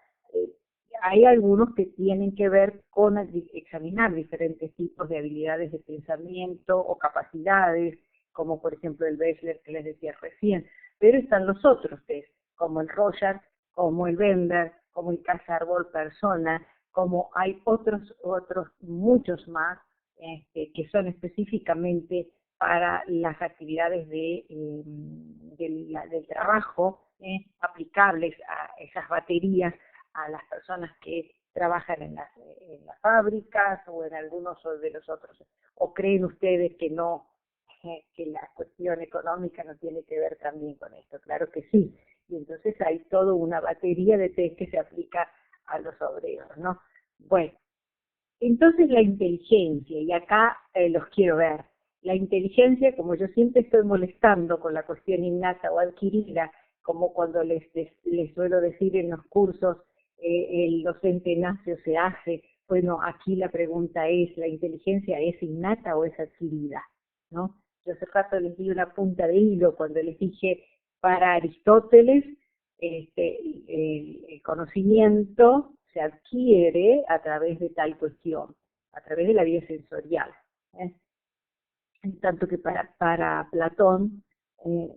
Hay algunos que tienen que ver con examinar diferentes tipos de habilidades de pensamiento o capacidades, como por ejemplo el Bechler que les decía recién, pero están los otros test, como el Rorschach, como el Bender, como el Casa-Árbol Persona, como hay otros muchos más que son específicamente para las actividades del trabajo, aplicables a esas baterías, a las personas que trabajan en las fábricas o en algunos de los otros. ¿O creen ustedes que no, que la cuestión económica no tiene que ver también con esto? Claro que sí. Y entonces hay toda una batería de test que se aplica a los obreros, ¿no? Bueno, entonces la inteligencia, y acá los quiero ver. La inteligencia, como yo siempre estoy molestando con la cuestión innata o adquirida, como cuando les suelo decir en los cursos, el docente nace o se hace. Bueno, aquí la pregunta es, ¿la inteligencia es innata o es adquirida? ¿No? Yo hace rato les di una punta de hilo cuando les dije, para Aristóteles, el conocimiento se adquiere a través de tal cuestión, a través de la vía sensorial. En tanto que para Platón,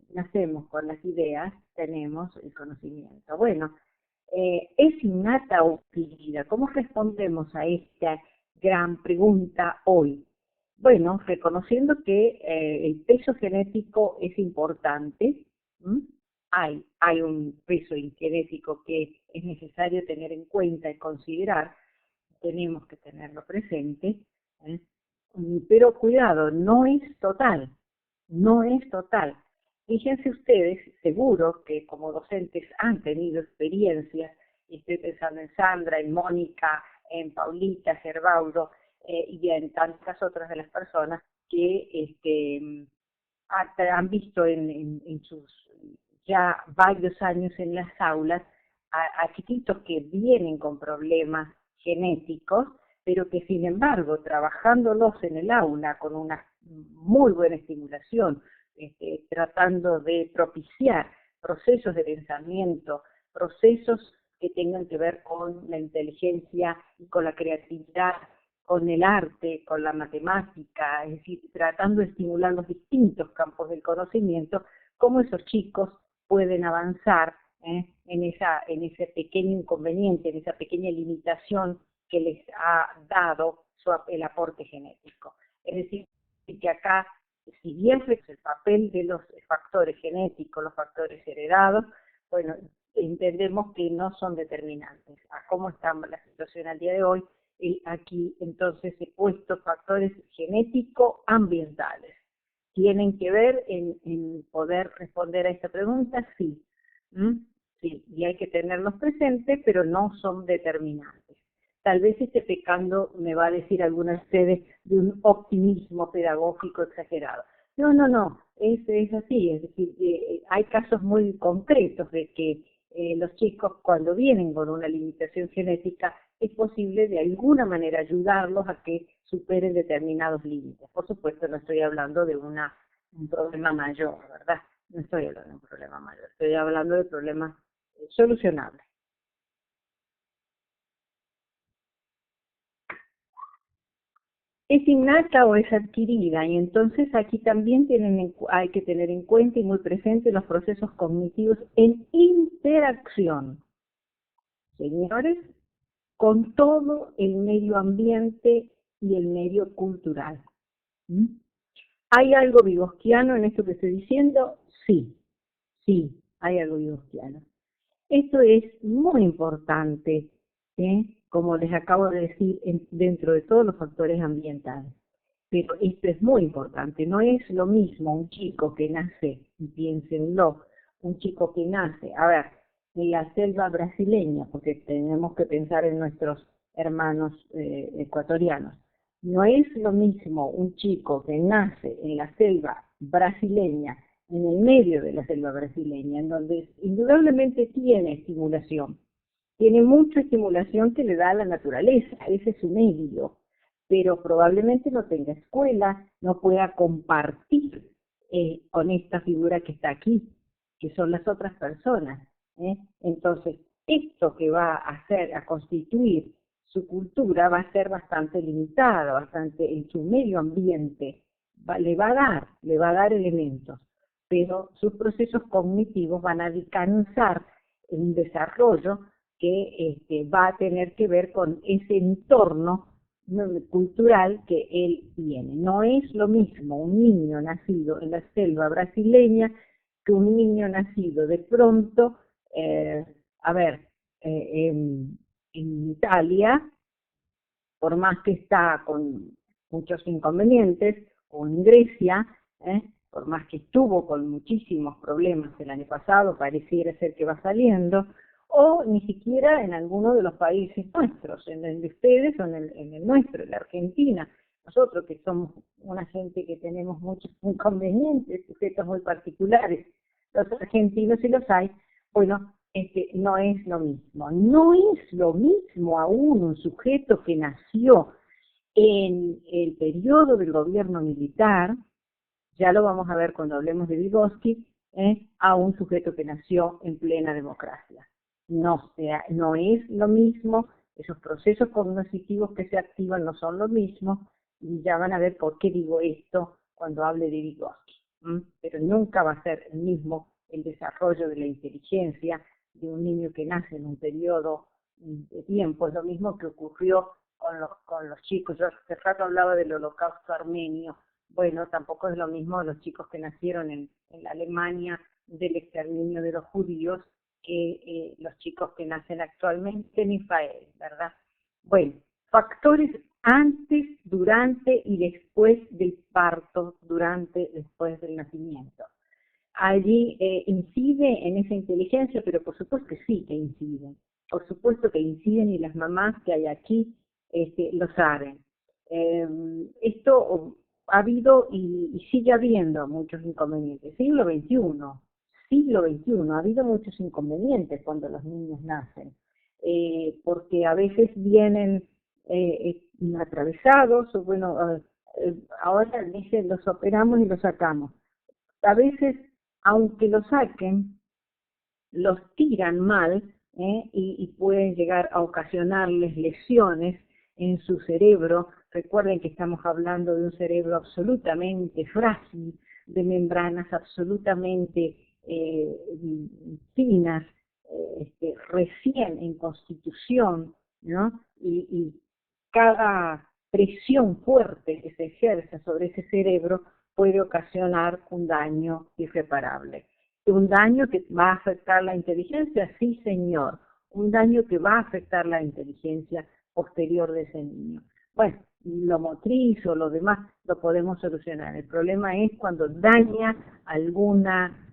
nacemos con las ideas, tenemos el conocimiento. Bueno, ¿es innata o adquirida? ¿Cómo respondemos a esta gran pregunta hoy? Bueno, reconociendo que el peso genético es importante. Hay un peso genético que es necesario tener en cuenta y considerar, tenemos que tenerlo presente, ¿eh? Pero cuidado, no es total, no es total. Fíjense ustedes, seguro que como docentes han tenido experiencias, y estoy pensando en Sandra, en Mónica, en Paulita, Gerbaudo, y en tantas otras de las personas que han visto en sus ya varios años en las aulas a chiquitos que vienen con problemas genéticos, pero que sin embargo, trabajándolos en el aula con una muy buena estimulación, tratando de propiciar procesos de pensamiento, procesos que tengan que ver con la inteligencia y con la creatividad, con el arte, con la matemática, es decir, tratando de estimular los distintos campos del conocimiento, cómo esos chicos pueden avanzar en ese pequeño inconveniente, en esa pequeña limitación que les ha dado el aporte genético. Es decir, que acá, si bien es el papel de los factores genéticos, los factores heredados, bueno, entendemos que no son determinantes. A cómo está la situación al día de hoy, aquí entonces he puesto factores genético-ambientales. ¿Tienen que ver en poder responder a esta pregunta? Sí. Sí, y hay que tenerlos presentes, pero no son determinantes. Tal vez esté pecando, me va a decir alguna de ustedes, de un optimismo pedagógico exagerado. No, es así, es decir, hay casos muy concretos de que los chicos cuando vienen con una limitación genética es posible de alguna manera ayudarlos a que superen determinados límites. Por supuesto no estoy hablando de un problema mayor, ¿verdad? No estoy hablando de un problema mayor, estoy hablando de problemas solucionables. ¿Es innata o es adquirida? Y entonces aquí también hay que tener en cuenta y muy presente los procesos cognitivos en interacción, señores, con todo el medio ambiente y el medio cultural. ¿Mm? ¿Hay algo vygotsquiano en esto que estoy diciendo? Sí, sí, hay algo vygotsquiano. Esto es muy importante, como les acabo de decir, dentro de todos los factores ambientales. Pero esto es muy importante, no es lo mismo un chico que nace, y piénsenlo, un chico que nace, a ver, en la selva brasileña, porque tenemos que pensar en nuestros hermanos ecuatorianos, no es lo mismo un chico que nace en la selva brasileña, en el medio de la selva brasileña, en donde indudablemente tiene mucha estimulación que le da la naturaleza, ese es su medio, pero probablemente no tenga escuela, no pueda compartir con esta figura que está aquí, que son las otras personas. Entonces, esto que va a hacer, a constituir su cultura, va a ser bastante limitada, bastante en su medio ambiente, le va a dar elementos, pero sus procesos cognitivos van a alcanzar un desarrollo que va a tener que ver con ese entorno cultural que él tiene. No es lo mismo un niño nacido en la selva brasileña que un niño nacido de pronto, a ver, en Italia, por más que está con muchos inconvenientes, o en Grecia, por más que estuvo con muchísimos problemas el año pasado, pareciera ser que va saliendo, o ni siquiera en alguno de los países nuestros, en el de ustedes o en el nuestro, en la Argentina. Nosotros que somos una gente que tenemos muchos inconvenientes, sujetos muy particulares, los argentinos y los hay, bueno, no es lo mismo. No es lo mismo aún un sujeto que nació en el periodo del gobierno militar, ya lo vamos a ver cuando hablemos de Vygotsky, a un sujeto que nació en plena democracia. No es lo mismo, esos procesos cognitivos que se activan no son lo mismo, y ya van a ver por qué digo esto cuando hable de Vygotsky. Pero nunca va a ser el mismo el desarrollo de la inteligencia de un niño que nace en un periodo de tiempo. Es lo mismo que ocurrió con los chicos. Yo hace rato hablaba del holocausto armenio. Bueno, tampoco es lo mismo los chicos que nacieron en la Alemania del exterminio de los judíos que los chicos que nacen actualmente en Israel, ¿verdad? Bueno, factores antes, durante y después del parto, después del nacimiento. Allí incide en esa inteligencia, pero por supuesto que sí que inciden. Por supuesto que inciden y las mamás que hay aquí lo saben. Esto ha habido y sigue habiendo muchos inconvenientes. Siglo XXI, ha habido muchos inconvenientes cuando los niños nacen, porque a veces vienen atravesados, o bueno, ahora dicen los operamos y los sacamos. A veces, aunque los saquen, los tiran mal, y pueden llegar a ocasionarles lesiones en su cerebro. Recuerden que estamos hablando de un cerebro absolutamente frágil, de membranas absolutamente finas, recién en constitución, ¿no? Y cada presión fuerte que se ejerce sobre ese cerebro puede ocasionar un daño irreparable. ¿Un daño que va a afectar la inteligencia? Sí, señor. Un daño que va a afectar la inteligencia posterior de ese niño. Bueno, lo motriz o lo demás lo podemos solucionar. El problema es cuando daña alguna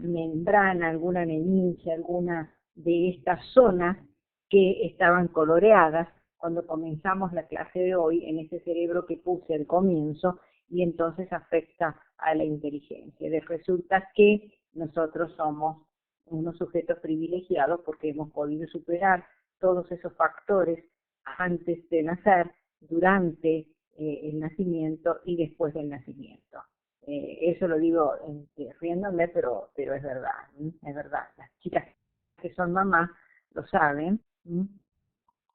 membrana, alguna meninge, alguna de estas zonas que estaban coloreadas cuando comenzamos la clase de hoy en ese cerebro que puse al comienzo, y entonces afecta a la inteligencia. Resulta que nosotros somos unos sujetos privilegiados porque hemos podido superar todos esos factores antes de nacer, durante el nacimiento y después del nacimiento. Eso lo digo riéndome, pero es verdad, es verdad. Las chicas que son mamás lo saben,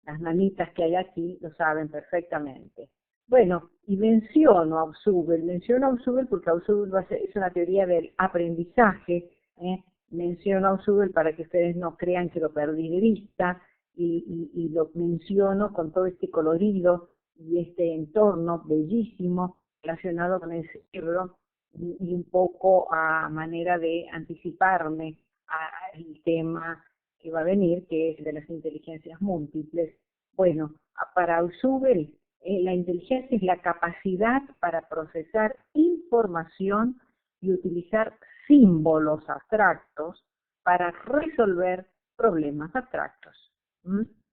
las mamitas que hay aquí lo saben perfectamente. Bueno, y menciono a Ausubel porque Ausubel es una teoría del aprendizaje, menciono a Ausubel para que ustedes no crean que lo perdí de vista, y lo menciono con todo este colorido y este entorno bellísimo relacionado con el cerebro, y un poco a manera de anticiparme al tema que va a venir, que es de las inteligencias múltiples. Bueno, para Ausubel, la inteligencia es la capacidad para procesar información y utilizar símbolos abstractos para resolver problemas abstractos.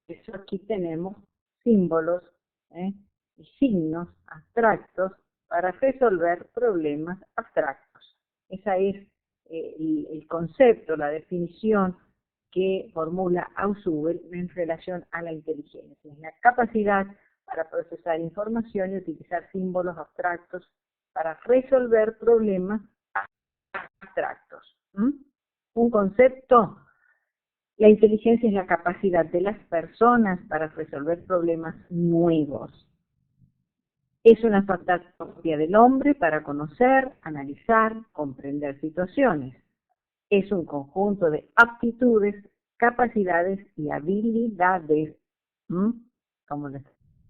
Eso aquí tenemos símbolos y signos abstractos para resolver problemas abstractos. Ese es el concepto, la definición que formula Ausubel en relación a la inteligencia. Es la capacidad para procesar información y utilizar símbolos abstractos para resolver problemas abstractos. Un concepto: la inteligencia es la capacidad de las personas para resolver problemas nuevos. Es una facultad propia del hombre para conocer, analizar, comprender situaciones. Es un conjunto de aptitudes, capacidades y habilidades, como lo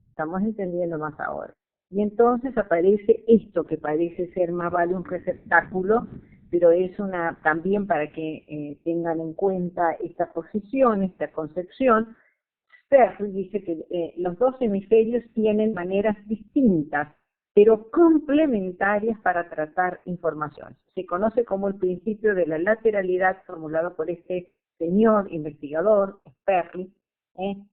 estamos entendiendo más ahora. Y entonces aparece esto que parece ser más vale un receptáculo, pero es también para que tengan en cuenta esta posición, esta concepción. Sperry dice que los dos hemisferios tienen maneras distintas, pero complementarias para tratar información. Se conoce como el principio de la lateralidad formulado por este señor investigador, Sperry.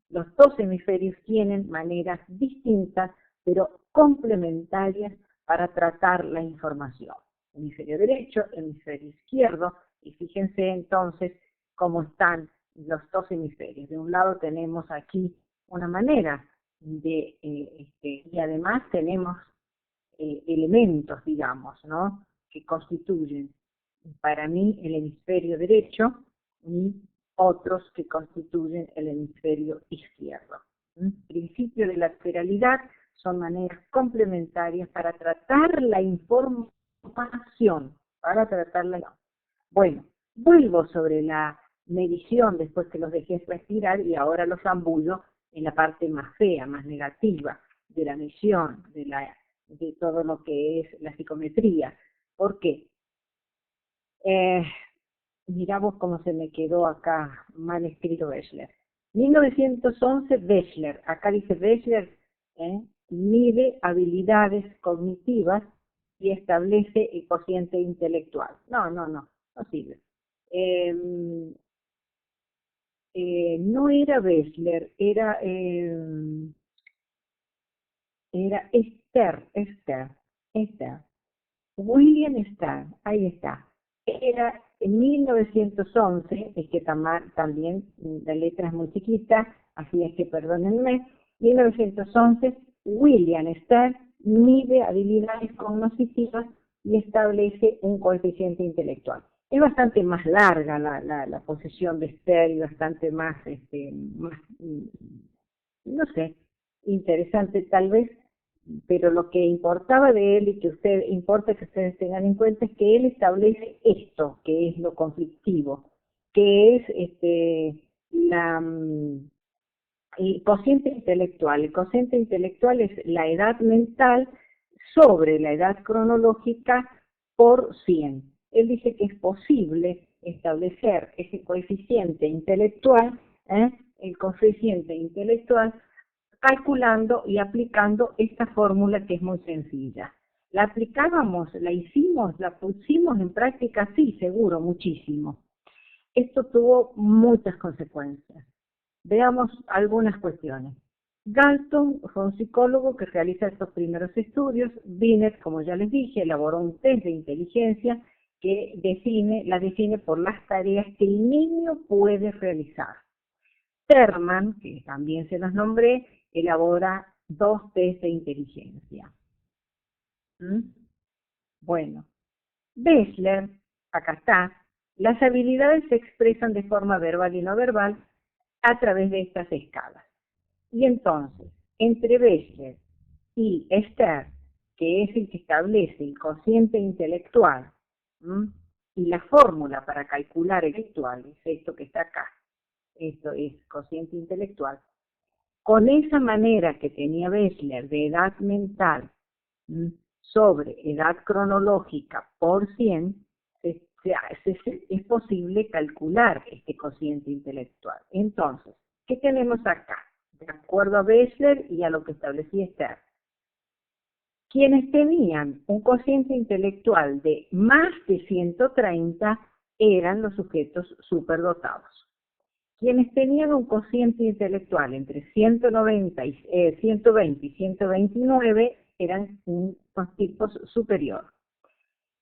Los dos hemisferios tienen maneras distintas, pero complementarias para tratar la información. Hemisferio derecho, hemisferio izquierdo, y fíjense entonces cómo están los dos hemisferios. De un lado tenemos aquí una manera de, y además tenemos elementos, digamos, ¿no?, que constituyen para mí el hemisferio derecho y otros que constituyen el hemisferio izquierdo. Principio de lateralidad son maneras complementarias para tratar la información, Bueno, vuelvo sobre la medición después que los dejé respirar y ahora los zambullo en la parte más fea, más negativa de la medición, de todo lo que es la psicometría. ¿Por qué? Mirá vos cómo se me quedó acá mal escrito Wechsler. 1911, Wechsler, acá dice Wechsler, mide habilidades cognitivas y establece el cociente intelectual. No sirve. No era Wechsler, era Esther. William Esther, ahí está. Era en 1911, es que también la letra es muy chiquita, así es que perdónenme. 1911, William Esther mide habilidades cognitivas y establece un coeficiente intelectual. Es bastante más larga la posesión de Esther y bastante más, no sé, interesante tal vez, pero lo que importaba de él y que importa que ustedes tengan en cuenta es que él establece esto, que es lo conflictivo, que es el cociente intelectual. El cociente intelectual es la edad mental sobre la edad cronológica por 100. Él dice que es posible establecer ese coeficiente intelectual, calculando y aplicando esta fórmula que es muy sencilla. ¿La aplicábamos, la pusimos en práctica? Sí, seguro, muchísimo. Esto tuvo muchas consecuencias. Veamos algunas cuestiones. Galton fue un psicólogo que realiza estos primeros estudios. Binet, como ya les dije, elaboró un test de inteligencia que la define por las tareas que el niño puede realizar. Terman, que también se los nombré, elabora 2 test de inteligencia. Bueno, Besler, acá está, las habilidades se expresan de forma verbal y no verbal a través de estas escalas. Y entonces, entre Besler y Stern, que es el que establece el cociente intelectual, y la fórmula para calcular el intelectual, es esto que está acá, esto es cociente intelectual, con esa manera que tenía Besler de edad mental sobre edad cronológica por 100, es posible calcular este cociente intelectual. Entonces, ¿qué tenemos acá? De acuerdo a Besler y a lo que establecía Stern. Quienes tenían un cociente intelectual de más de 130 eran los sujetos superdotados. Quienes tenían un cociente intelectual entre 120 y 129 eran un tipo superior.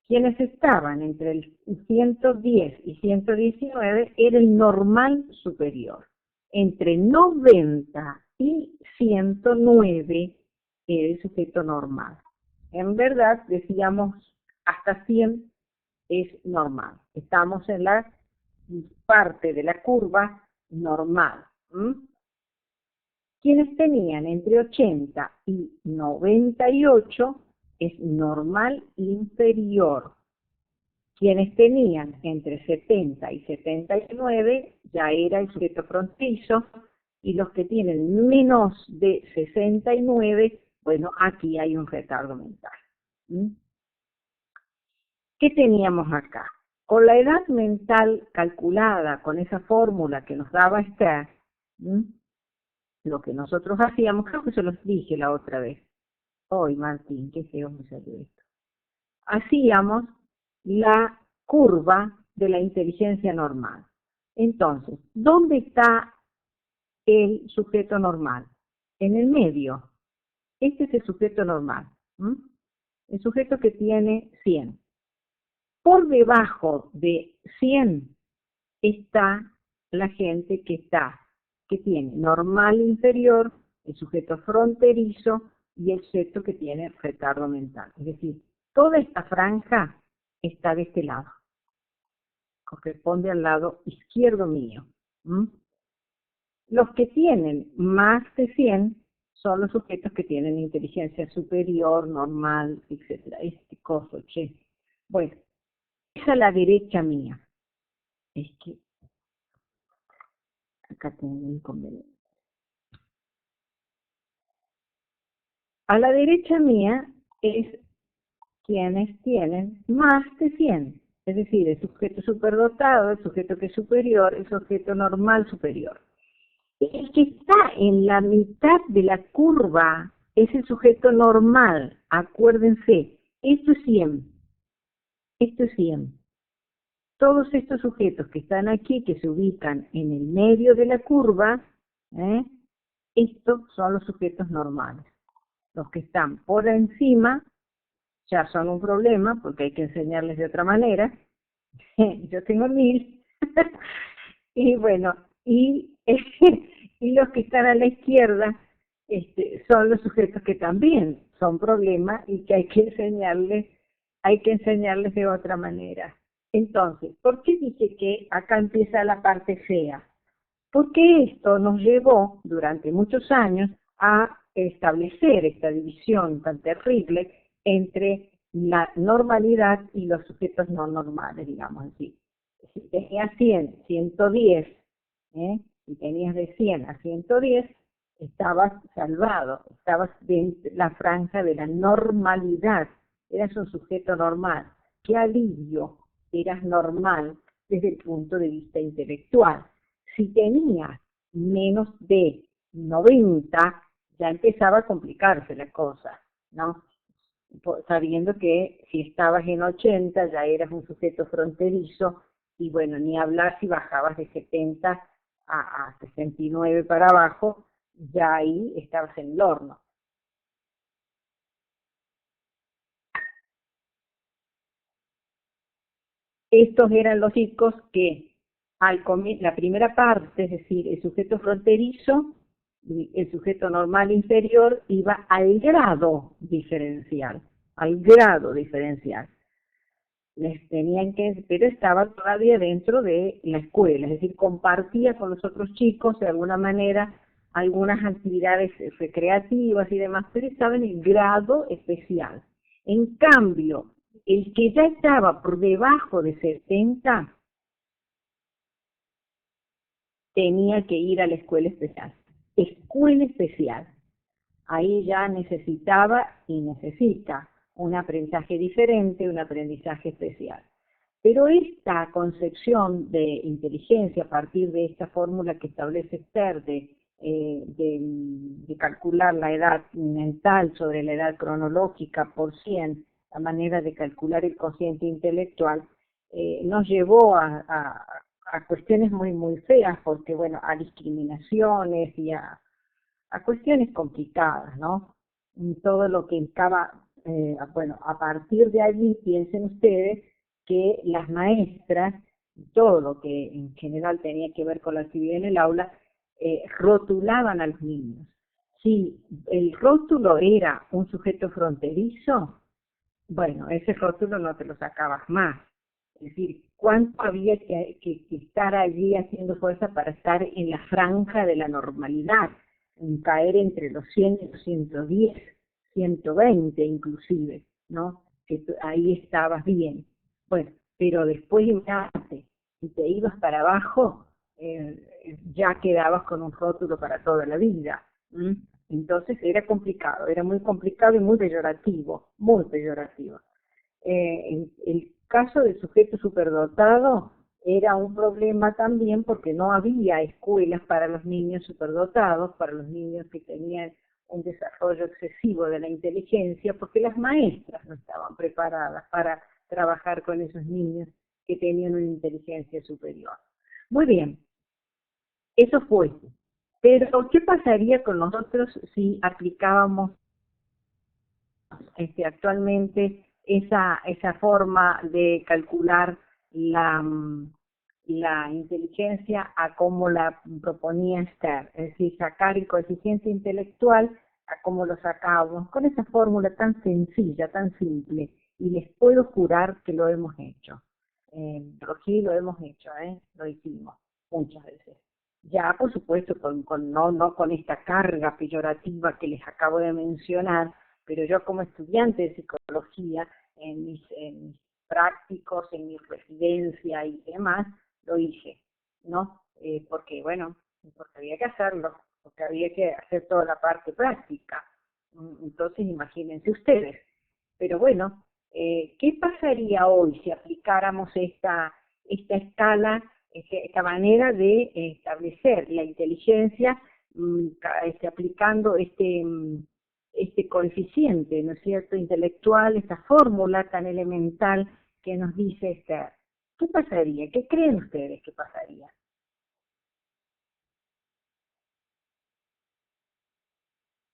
Quienes estaban entre el 110 y 119 era el normal superior. Entre 90 y 109 era el sujeto normal. En verdad, decíamos, hasta 100 es normal. Estamos en la parte de la curva normal. Quienes tenían entre 80 y 98 es normal inferior. Quienes tenían entre 70 y 79 ya era el sujeto fronterizo, y los que tienen menos de 69, bueno, aquí hay un retardo mental. ¿Qué teníamos acá? Con la edad mental calculada, con esa fórmula que nos daba Stern, lo que nosotros hacíamos, creo que se los dije la otra vez. Hoy, Martín, qué feo me salió esto. Hacíamos la curva de la inteligencia normal. Entonces, ¿dónde está el sujeto normal? En el medio. Este es el sujeto normal. El sujeto que tiene 100. Por debajo de 100 está la gente que tiene normal inferior, el sujeto fronterizo y el sujeto que tiene retardo mental. Es decir, toda esta franja está de este lado, corresponde al lado izquierdo mío. Los que tienen más de 100 son los sujetos que tienen inteligencia superior, normal, etc. Este coso, che. Bueno, esa es la derecha mía. Es que acá tengo un inconveniente. A la derecha mía es quienes tienen más de 100, es decir, el sujeto superdotado, el sujeto que es superior, el sujeto normal superior. El que está en la mitad de la curva es el sujeto normal, acuérdense, esto es 100, esto es 100. Todos estos sujetos que están aquí, que se ubican en el medio de la curva, estos son los sujetos normales. Los que están por encima ya son un problema, porque hay que enseñarles de otra manera. Yo tengo 1000. Y bueno, y los que están a la izquierda son los sujetos que también son problemas y que hay que enseñarles de otra manera. Entonces, ¿por qué dije que acá empieza la parte fea? Porque esto nos llevó durante muchos años a establecer esta división tan terrible entre la normalidad y los sujetos no normales, digamos así. Si tenías 100, 110, si tenías de 100 a 110, estabas salvado, estabas en la franja de la normalidad, eras un sujeto normal. ¡Qué alivio! Eras normal desde el punto de vista intelectual. Si tenías menos de 90, ya empezaba a complicarse la cosa, ¿no? Sabiendo que si estabas en 80 ya eras un sujeto fronterizo, y bueno, ni hablar si bajabas de 70 a 69 para abajo, ya ahí estabas en el horno. Estos eran los chicos que la primera parte, es decir, el sujeto fronterizo, el sujeto normal inferior, iba al grado diferencial. Les tenían que, pero estaba todavía dentro de la escuela, es decir, compartía con los otros chicos de alguna manera algunas actividades recreativas y demás, pero estaba en el grado especial. En cambio, el que ya estaba por debajo de 70 tenía que ir a la escuela especial. Escuela especial. Ahí ya necesitaba y necesita un aprendizaje diferente, un aprendizaje especial. Pero esta concepción de inteligencia a partir de esta fórmula que establece Stern de calcular la edad mental sobre la edad cronológica por 100, la manera de calcular el cociente intelectual, nos llevó a cuestiones muy, muy feas, porque bueno, a discriminaciones y a cuestiones complicadas, ¿no? Y todo lo que estaba, bueno, a partir de allí piensen ustedes que las maestras, todo lo que en general tenía que ver con la actividad en el aula, rotulaban a los niños. Si el rótulo era un sujeto fronterizo, bueno, ese rótulo no te lo sacabas más. Es decir, ¿cuánto había que estar allí haciendo fuerza para estar en la franja de la normalidad? En caer entre los 100 y los 110, 120 inclusive, ¿no? Que ahí estabas bien. Bueno, pero después imagínate, si te ibas para abajo, ya quedabas con un rótulo para toda la vida. ¿Mm? Entonces era complicado, era muy complicado y muy peyorativo, muy peyorativo. El caso del sujeto superdotado era un problema también porque no había escuelas para los niños superdotados, para los niños que tenían un desarrollo excesivo de la inteligencia, porque las maestras no estaban preparadas para trabajar con esos niños que tenían una inteligencia superior. Muy bien, eso fue. Pero, ¿qué pasaría con nosotros si aplicábamos actualmente esa forma de calcular la inteligencia a como la proponía Stern? Es decir, sacar el coeficiente intelectual a como lo sacábamos, con esa fórmula tan sencilla, tan simple, y les puedo jurar que lo hemos hecho. Aquí lo hemos hecho, lo hicimos muchas veces. Ya, por supuesto, no con esta carga peyorativa que les acabo de mencionar, pero yo como estudiante de psicología, en mis prácticos, en mi residencia y demás, lo hice, ¿no? Porque, bueno, porque había que hacerlo, porque había que hacer toda la parte práctica. Entonces, imagínense ustedes. Pero bueno, ¿qué pasaría hoy si aplicáramos esta escala, esta manera de establecer la inteligencia, aplicando este coeficiente, ¿no es cierto?, intelectual, esta fórmula tan elemental que nos dice esta? ¿Qué pasaría? ¿Qué creen ustedes que pasaría?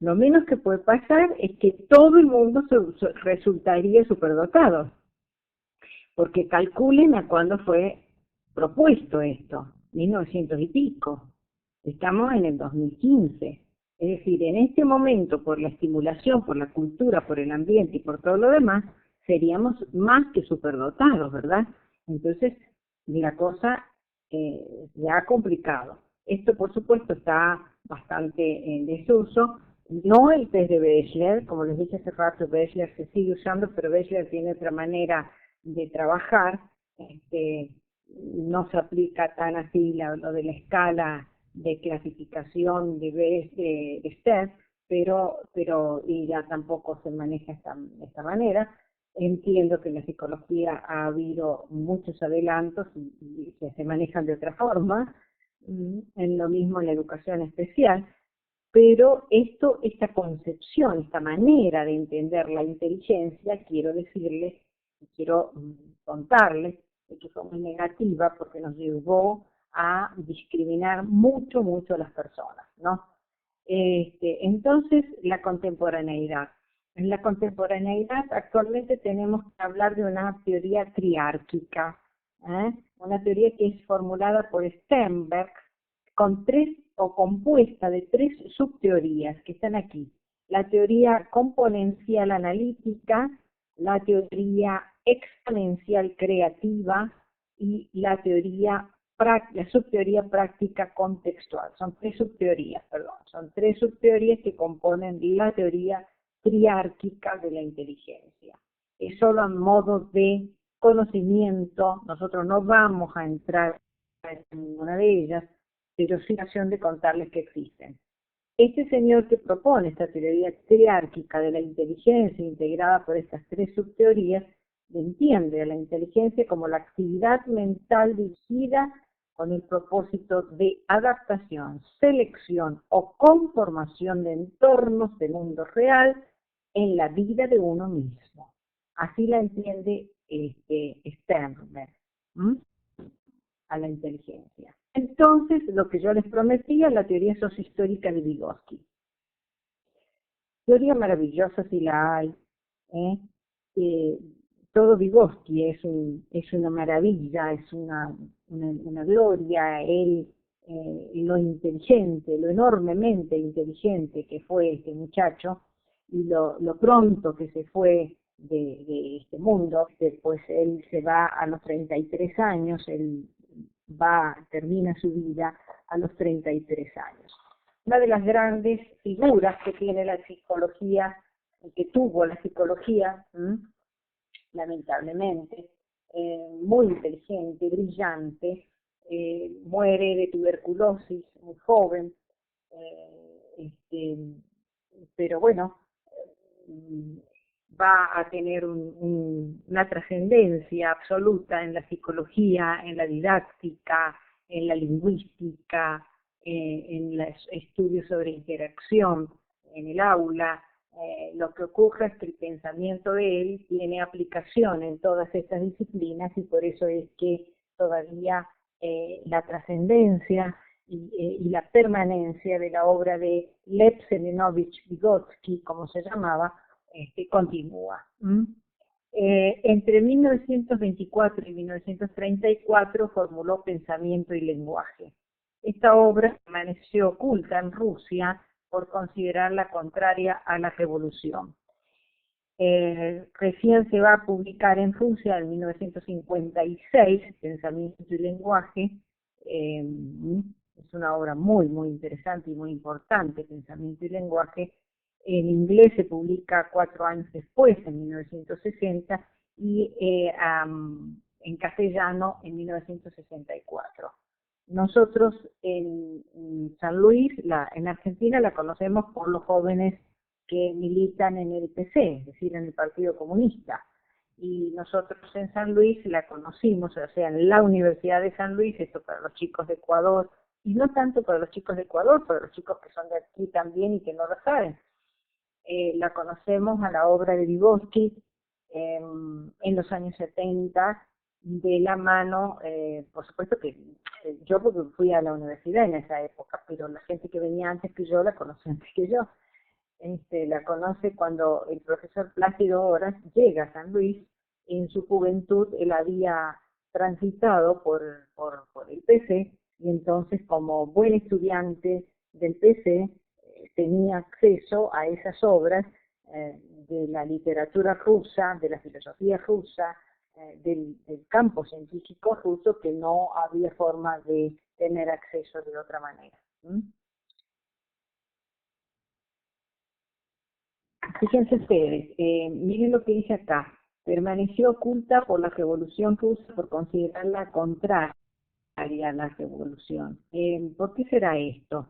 Lo menos que puede pasar es que todo el mundo resultaría superdotado, porque calculen a cuándo fue propuesto esto, 1900 y pico. Estamos en el 2015. Es decir, en este momento, por la estimulación, por la cultura, por el ambiente y por todo lo demás, seríamos más que superdotados, ¿verdad? Entonces, la cosa se ha complicado. Esto, por supuesto, está bastante en desuso. No el test de Bechler, como les dije hace rato, Bechler se sigue usando, pero Bechler tiene otra manera de trabajar. No se aplica tan así lo de la escala de clasificación de Stern, pero y ya tampoco se maneja de esta manera. Entiendo que en la psicología ha habido muchos adelantos y que se manejan de otra forma, en lo mismo en la educación especial, pero esta concepción, esta manera de entender la inteligencia, quiero decirles, quiero contarles, que fue muy negativa porque nos llevó a discriminar mucho, mucho a las personas, ¿no? Entonces, la contemporaneidad. En la contemporaneidad actualmente tenemos que hablar de una teoría triárquica, una teoría que es formulada por Sternberg con tres o compuesta de tres subteorías que están aquí. La teoría componencial analítica, la teoría exponencial creativa y la subteoría práctica contextual. Son tres subteorías que componen la teoría triárquica de la inteligencia. Es solo a modo de conocimiento, nosotros no vamos a entrar en ninguna de ellas, pero sí ocasión de contarles que existen. Este señor que propone esta teoría triárquica de la inteligencia integrada por estas tres subteorías, entiende a la inteligencia como la actividad mental dirigida con el propósito de adaptación, selección o conformación de entornos del mundo real en la vida de uno mismo. Así la entiende Sternberg a la inteligencia. Entonces, lo que yo les prometía, la teoría sociohistórica de Vygotsky. Teoría maravillosa si la hay. Todo Vygotsky es una maravilla, es una gloria. Él, lo inteligente, lo enormemente inteligente que fue este muchacho, y lo pronto que se fue de este mundo. Pues él se va a los 33 años, él termina su vida a los 33 años. Una de las grandes figuras que tiene la psicología, que tuvo la psicología, lamentablemente, muy inteligente, brillante, muere de tuberculosis muy joven, pero bueno, va a tener una trascendencia absoluta en la psicología, en la didáctica, en la lingüística, en los estudios sobre interacción en el aula. Lo que ocurre es que el pensamiento de él tiene aplicación en todas estas disciplinas, y por eso es que todavía la trascendencia y la permanencia de la obra de Lev Selenovich Vygotsky, como se llamaba, continúa. Entre 1924 y 1934 formuló Pensamiento y lenguaje. Esta obra permaneció oculta en Rusia por considerarla contraria a la revolución. Recién se va a publicar en Rusia en 1956, Pensamiento y lenguaje. Es una obra muy, muy interesante y muy importante, Pensamiento y lenguaje. En inglés se publica 4 años después, en 1960, y en castellano en 1964. Nosotros en San Luis, en Argentina, la conocemos por los jóvenes que militan en el PC, es decir, en el Partido Comunista. Y nosotros en San Luis la conocimos, o sea, en la Universidad de San Luis, esto para los chicos de Ecuador, y no tanto para los chicos de Ecuador, para los chicos que son de aquí también y que no lo saben. La conocemos a la obra de Vygotsky en los años 70, de la mano, por supuesto que yo porque fui a la universidad en esa época, pero la gente que venía antes que yo la conoce antes que yo. La conoce cuando el profesor Plácido Horas llega a San Luis. En su juventud él había transitado por el PC, y entonces como buen estudiante del PC tenía acceso a esas obras de la literatura rusa, de la filosofía rusa, del campo científico ruso, que no había forma de tener acceso de otra manera. Fíjense ustedes, miren lo que dice acá: permaneció oculta por la Revolución Rusa por considerarla contraria a la revolución. ¿Por qué será esto?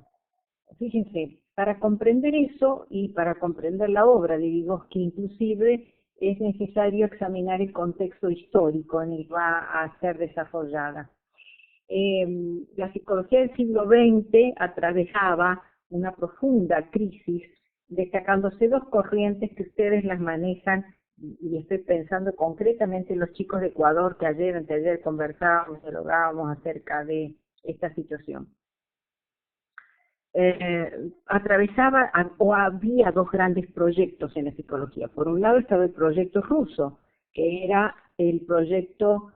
Fíjense, para comprender eso y para comprender la obra de Vygotsky inclusive, es necesario examinar el contexto histórico en el que va a ser desarrollada. La psicología del siglo XX atravesaba una profunda crisis, destacándose dos corrientes que ustedes las manejan, y estoy pensando concretamente en los chicos de Ecuador que anteayer conversábamos, dialogábamos acerca de esta situación. atravesaba o había dos grandes proyectos en la psicología. Por un lado estaba el proyecto ruso, que era el proyecto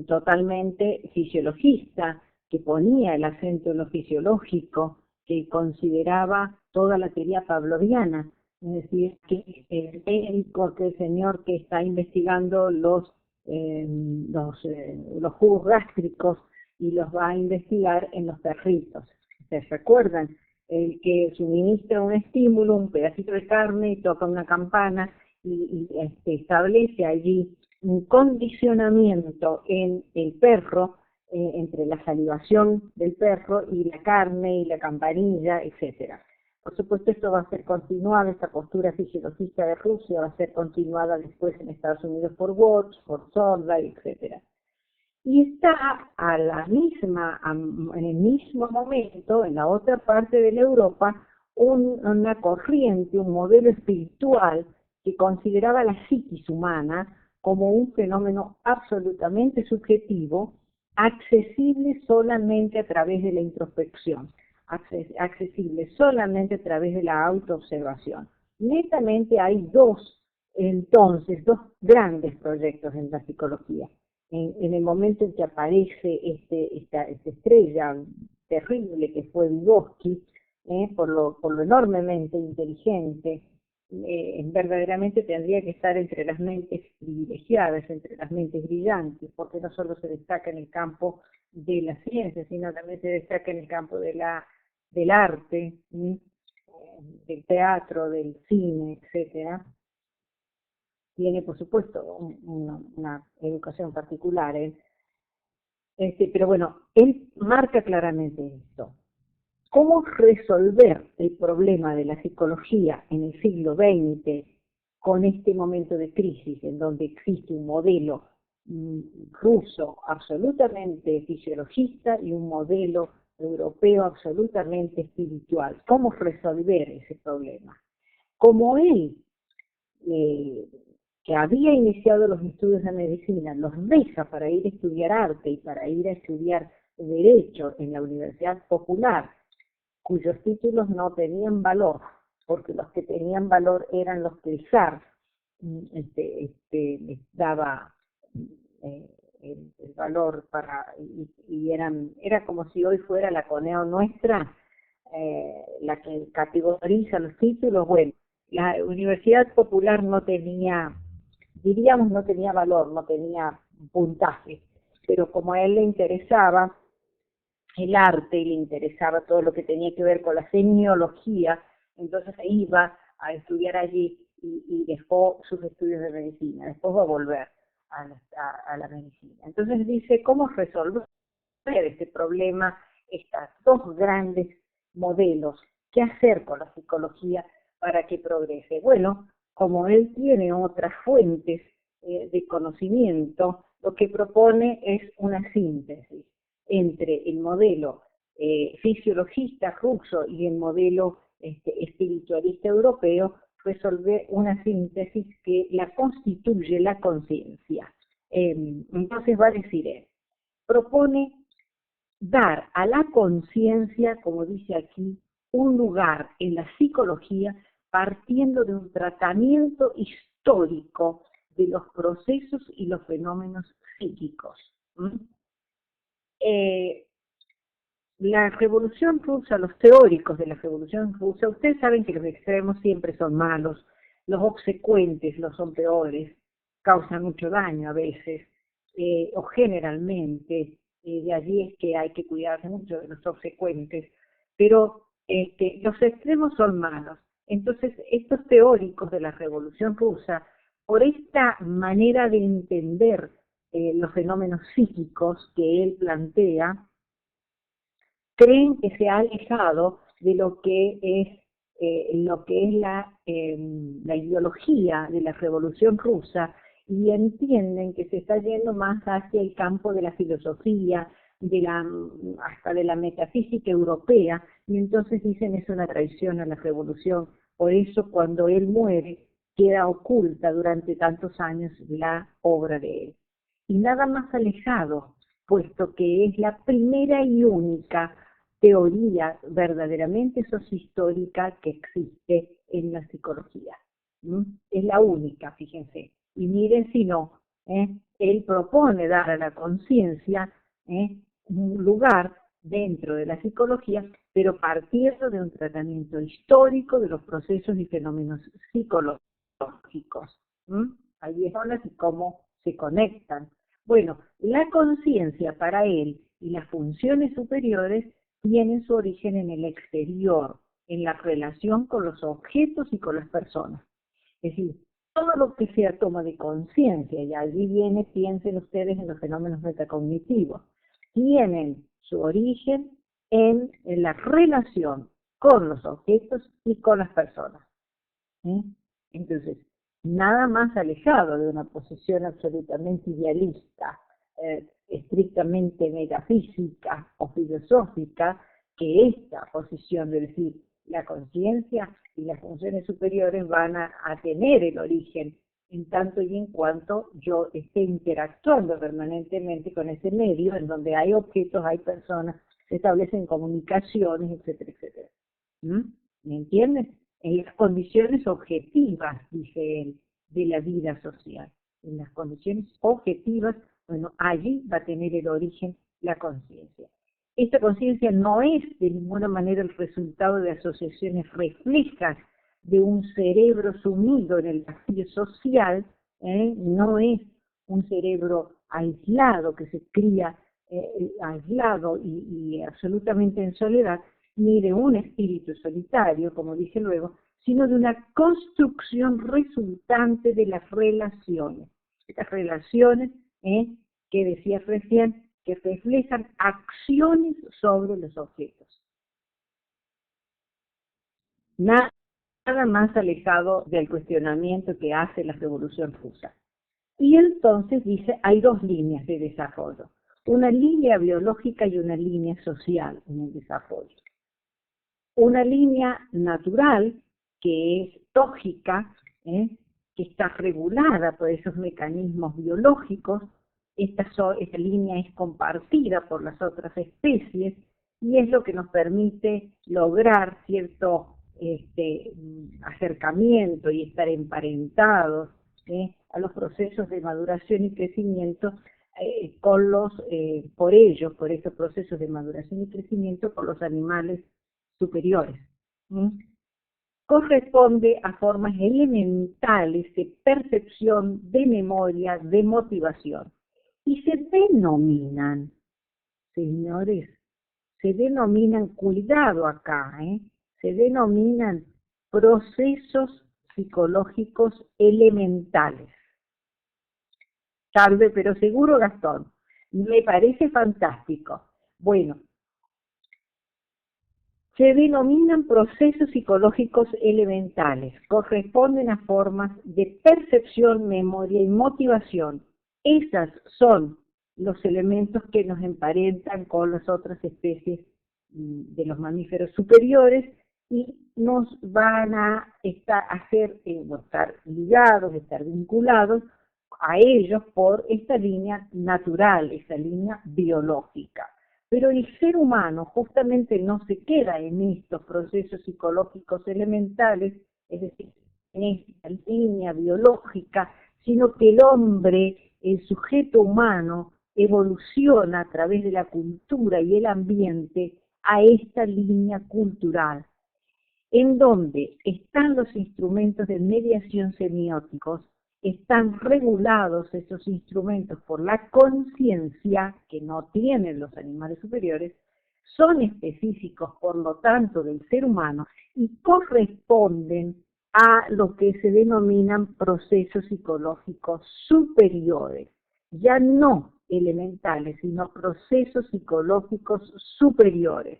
totalmente fisiologista, que ponía el acento en lo fisiológico, que consideraba toda la teoría pavloviana, es decir, que el médico, que el señor que está investigando los jugos gástricos y los va a investigar en los perritos. ¿Se recuerdan? El que suministra un estímulo, un pedacito de carne, y toca una campana y establece allí un condicionamiento en el perro, entre la salivación del perro y la carne y la campanilla, etcétera. Por supuesto, esto va a ser continuado, esta postura fisiologista de Rusia va a ser continuada después en Estados Unidos por Watts, por Sorda, etcétera. Y está en el mismo momento, en la otra parte de la Europa, una corriente, un modelo espiritual que consideraba la psiquis humana como un fenómeno absolutamente subjetivo, accesible solamente a través de la introspección, accesible solamente a través de la autoobservación. Netamente hay dos grandes proyectos en la psicología. En el momento en que aparece esta estrella terrible que fue Vygotsky, por lo enormemente inteligente, verdaderamente tendría que estar entre las mentes privilegiadas, entre las mentes brillantes, porque no solo se destaca en el campo de la ciencia, sino también se destaca en el campo del arte, del teatro, del cine, etcétera. Tiene, por supuesto, una educación particular, pero bueno, él marca claramente esto. ¿Cómo resolver el problema de la psicología en el siglo XX con este momento de crisis en donde existe un modelo ruso absolutamente fisiologista y un modelo europeo absolutamente espiritual? ¿Cómo resolver ese problema? Como él, que había iniciado los estudios de medicina, los deja para ir a estudiar arte y para ir a estudiar derecho en la Universidad Popular, cuyos títulos no tenían valor, porque los que tenían valor eran los que el zar les daba el valor era como si hoy fuera la CONEO nuestra, la que categoriza los títulos. Bueno, la Universidad Popular no tenía, diríamos, no tenía valor, no tenía puntaje, pero como a él le interesaba el arte, le interesaba todo lo que tenía que ver con la semiología, entonces iba a estudiar allí y dejó sus estudios de medicina. Después va a volver a la medicina. Entonces dice, ¿cómo resolver este problema, estos dos grandes modelos? ¿Qué hacer con la psicología para que progrese? Bueno, como él tiene otras fuentes de conocimiento, lo que propone es una síntesis entre el modelo fisiologista ruso y el modelo espiritualista europeo, resolver una síntesis que la constituye la conciencia. Entonces va a decir él, propone dar a la conciencia, como dice aquí, un lugar en la psicología partiendo de un tratamiento histórico de los procesos y los fenómenos psíquicos. La Revolución Rusa, los teóricos de la Revolución Rusa, ustedes saben que los extremos siempre son malos, los obsecuentes los son peores, causan mucho daño a veces, o generalmente, de allí es que hay que cuidarse mucho de los obsecuentes, pero los extremos son malos. Entonces, estos teóricos de la Revolución Rusa, por esta manera de entender los fenómenos psíquicos que él plantea, creen que se ha alejado de lo que es la ideología de la Revolución Rusa, y entienden que se está yendo más hacia el campo de la filosofía, hasta de la metafísica europea, y entonces dicen es una traición a la Revolución. Por eso cuando él muere queda oculta durante tantos años la obra de él. Y nada más alejado, puesto que es la primera y única teoría verdaderamente sociohistórica que existe en la psicología. Es la única, fíjense. Y miren si no, él propone dar a la conciencia un lugar dentro de la psicología, pero partiendo de un tratamiento histórico de los procesos y fenómenos psicológicos. Ahí es donde y cómo se conectan. Bueno, la conciencia para él y las funciones superiores tienen su origen en el exterior, en la relación con los objetos y con las personas. Es decir, todo lo que sea toma de conciencia, y allí viene, piensen ustedes en los fenómenos metacognitivos, tienen su origen en la relación con los objetos y con las personas. Entonces, nada más alejado de una posición absolutamente idealista, estrictamente metafísica o filosófica, que esta posición de decir la conciencia y las funciones superiores van a tener el origen en tanto y en cuanto yo esté interactuando permanentemente con ese medio en donde hay objetos, hay personas, se establecen comunicaciones, etcétera, etcétera. ¿Me entienden? En las condiciones objetivas, dice él, de la vida social. En las condiciones objetivas, bueno, allí va a tener el origen la conciencia. Esta conciencia no es de ninguna manera el resultado de asociaciones reflejas de un cerebro sumido en el vacío social, no es un cerebro aislado que se cría aislado y absolutamente en soledad, ni de un espíritu solitario, como dije luego, sino de una construcción resultante de las relaciones. Estas relaciones, que decía recién, que reflejan acciones sobre los objetos. Nada más alejado del cuestionamiento que hace la Revolución Rusa. Y entonces dice, hay dos líneas de desarrollo, una línea biológica y una línea social en el desarrollo. Una línea natural, que es tógica, que está regulada por esos mecanismos biológicos. Esta línea es compartida por las otras especies y es lo que nos permite lograr cierto acercamiento y estar emparentados a los procesos de maduración y crecimiento por estos procesos de maduración y crecimiento con los animales superiores. Corresponde a formas elementales de percepción, de memoria, de motivación. Y se denominan, señores, cuidado acá, se denominan procesos psicológicos elementales. Tarde pero seguro, Gastón. Me parece fantástico. Bueno, se denominan procesos psicológicos elementales, corresponden a formas de percepción, memoria y motivación. Esas son los elementos que nos emparentan con las otras especies de los mamíferos superiores y nos van a estar ligados, estar vinculados a ellos por esta línea natural, esta línea biológica. Pero el ser humano justamente no se queda en estos procesos psicológicos elementales, es decir, en esta línea biológica, sino que el hombre, el sujeto humano, evoluciona a través de la cultura y el ambiente a esta línea cultural, en donde están los instrumentos de mediación semióticos, están regulados esos instrumentos por la conciencia que no tienen los animales superiores, son específicos, por lo tanto, del ser humano y corresponden a lo que se denominan procesos psicológicos superiores, ya no elementales, sino procesos psicológicos superiores.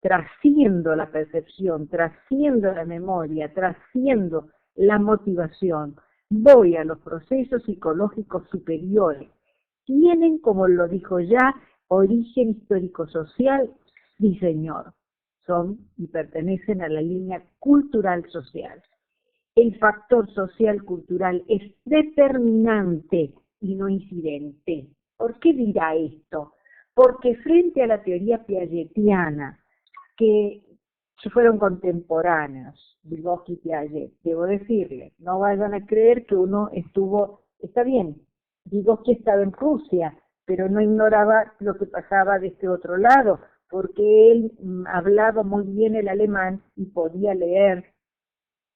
Trasciendo la percepción, trasciendo la memoria, trasciendo la motivación, voy a los procesos psicológicos superiores. Tienen, como lo dijo ya, origen histórico-social, sí señor, son y pertenecen a la línea cultural-social. El factor social-cultural es determinante y no incidente. ¿Por qué dirá esto? Porque frente a la teoría piagetiana, que fueron contemporáneos, Vygotsky y Piaget. Debo decirles, no vayan a creer que uno está bien, Vygotsky estaba en Rusia, pero no ignoraba lo que pasaba de este otro lado, porque él hablaba muy bien el alemán y podía leer,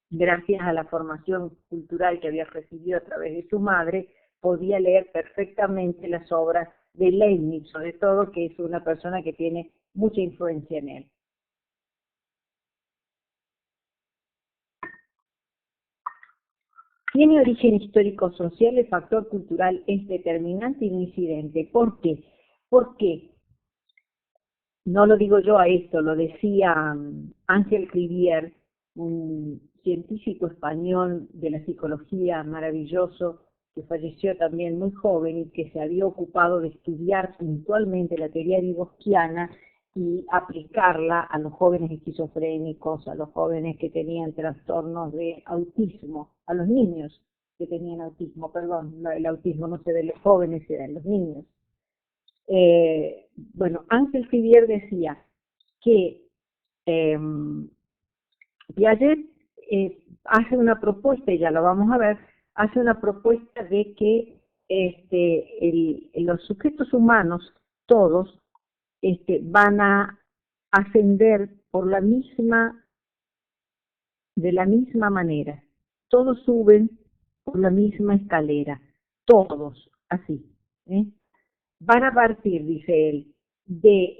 gracias a la formación cultural que había recibido a través de su madre, podía leer perfectamente las obras de Leibniz, sobre todo, que es una persona que tiene mucha influencia en él. Tiene origen histórico-social, el factor cultural es determinante y no incidente. ¿Por qué? Porque, no lo digo yo a esto, lo decía Ángel Rivière, un científico español de la psicología maravilloso, que falleció también muy joven y que se había ocupado de estudiar puntualmente la teoría vygotskiana y aplicarla a los jóvenes esquizofrénicos, a los jóvenes que tenían trastornos de autismo, a los niños que tenían autismo, perdón, el autismo no se ve en los jóvenes, se ve en los niños. Bueno, Ángel Rivière decía que Piaget hace una propuesta, y ya lo vamos a ver, hace una propuesta de que los sujetos humanos, todos, van a ascender de la misma manera. Todos suben por la misma escalera, todos, así. Van a partir, dice él, de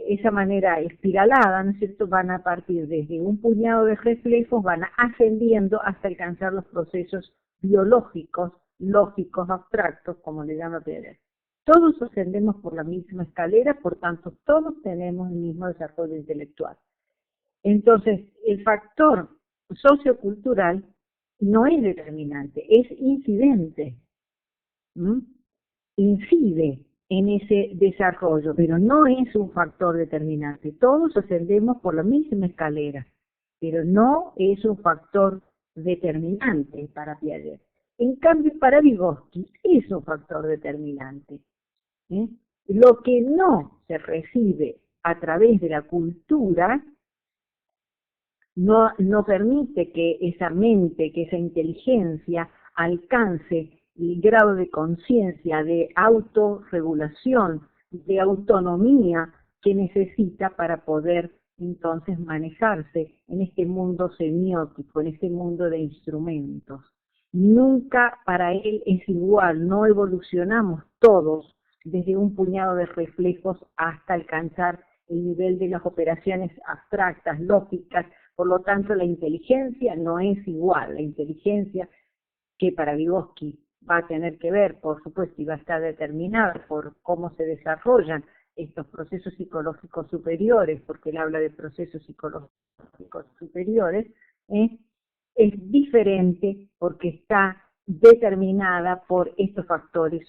esa manera espiralada, ¿no es cierto? Van a partir desde un puñado de reflejos, van ascendiendo hasta alcanzar los procesos biológicos, lógicos, abstractos, como le llama Piaget. Todos ascendemos por la misma escalera, por tanto, todos tenemos el mismo desarrollo intelectual. Entonces, el factor sociocultural no es determinante, es incidente. Incide en ese desarrollo, pero no es un factor determinante. Todos ascendemos por la misma escalera, pero no es un factor determinante para Piaget. En cambio, para Vygotsky es un factor determinante. Lo que no se recibe a través de la cultura no permite que esa mente, que esa inteligencia alcance el grado de conciencia, de autorregulación, de autonomía que necesita para poder entonces manejarse en este mundo semiótico, en este mundo de instrumentos. Nunca para él es igual, no evolucionamos todos desde un puñado de reflejos hasta alcanzar el nivel de las operaciones abstractas, lógicas. Por lo tanto, la inteligencia no es igual. La inteligencia que para Vygotsky va a tener que ver, por supuesto, y va a estar determinada por cómo se desarrollan estos procesos psicológicos superiores, porque él habla de procesos psicológicos superiores, es diferente porque está determinada por estos factores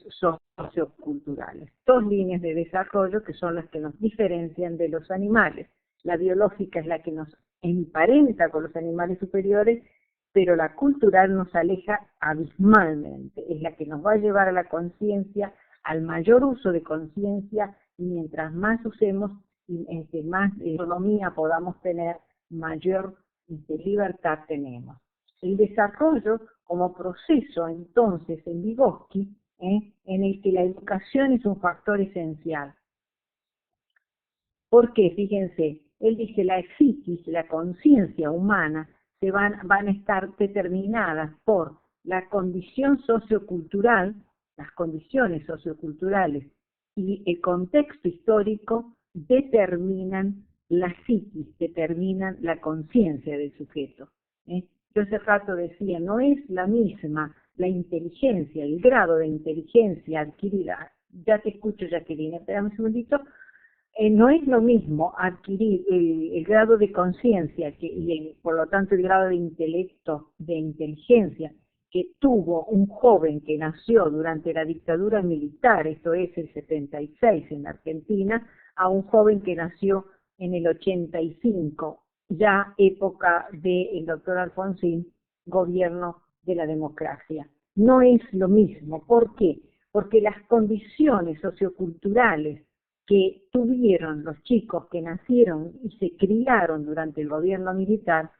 socioculturales. Dos líneas de desarrollo que son las que nos diferencian de los animales. La biológica es la que nos emparenta con los animales superiores, pero la cultural nos aleja abismalmente, es la que nos va a llevar a la conciencia, al mayor uso de conciencia, y mientras más usemos, más autonomía podamos tener, mayor libertad tenemos. El desarrollo como proceso, entonces, en Vygotsky, en el que la educación es un factor esencial. ¿Por qué? Fíjense, él dice la psiquis, la conciencia humana, van a estar determinadas por la condición sociocultural, las condiciones socioculturales y el contexto histórico determinan la psiquis, determinan la conciencia del sujeto. Yo hace rato decía, no es la misma la inteligencia, el grado de inteligencia adquirida. Ya te escucho, Jacqueline, espérame un segundito. No es lo mismo adquirir el grado de conciencia y por lo tanto el grado de intelecto, de inteligencia que tuvo un joven que nació durante la dictadura militar, esto es el 76 en Argentina, a un joven que nació en el 85, ya época del doctor Alfonsín, gobierno de la democracia. No es lo mismo. ¿Por qué? Porque las condiciones socioculturales que tuvieron los chicos que nacieron y se criaron durante el gobierno militar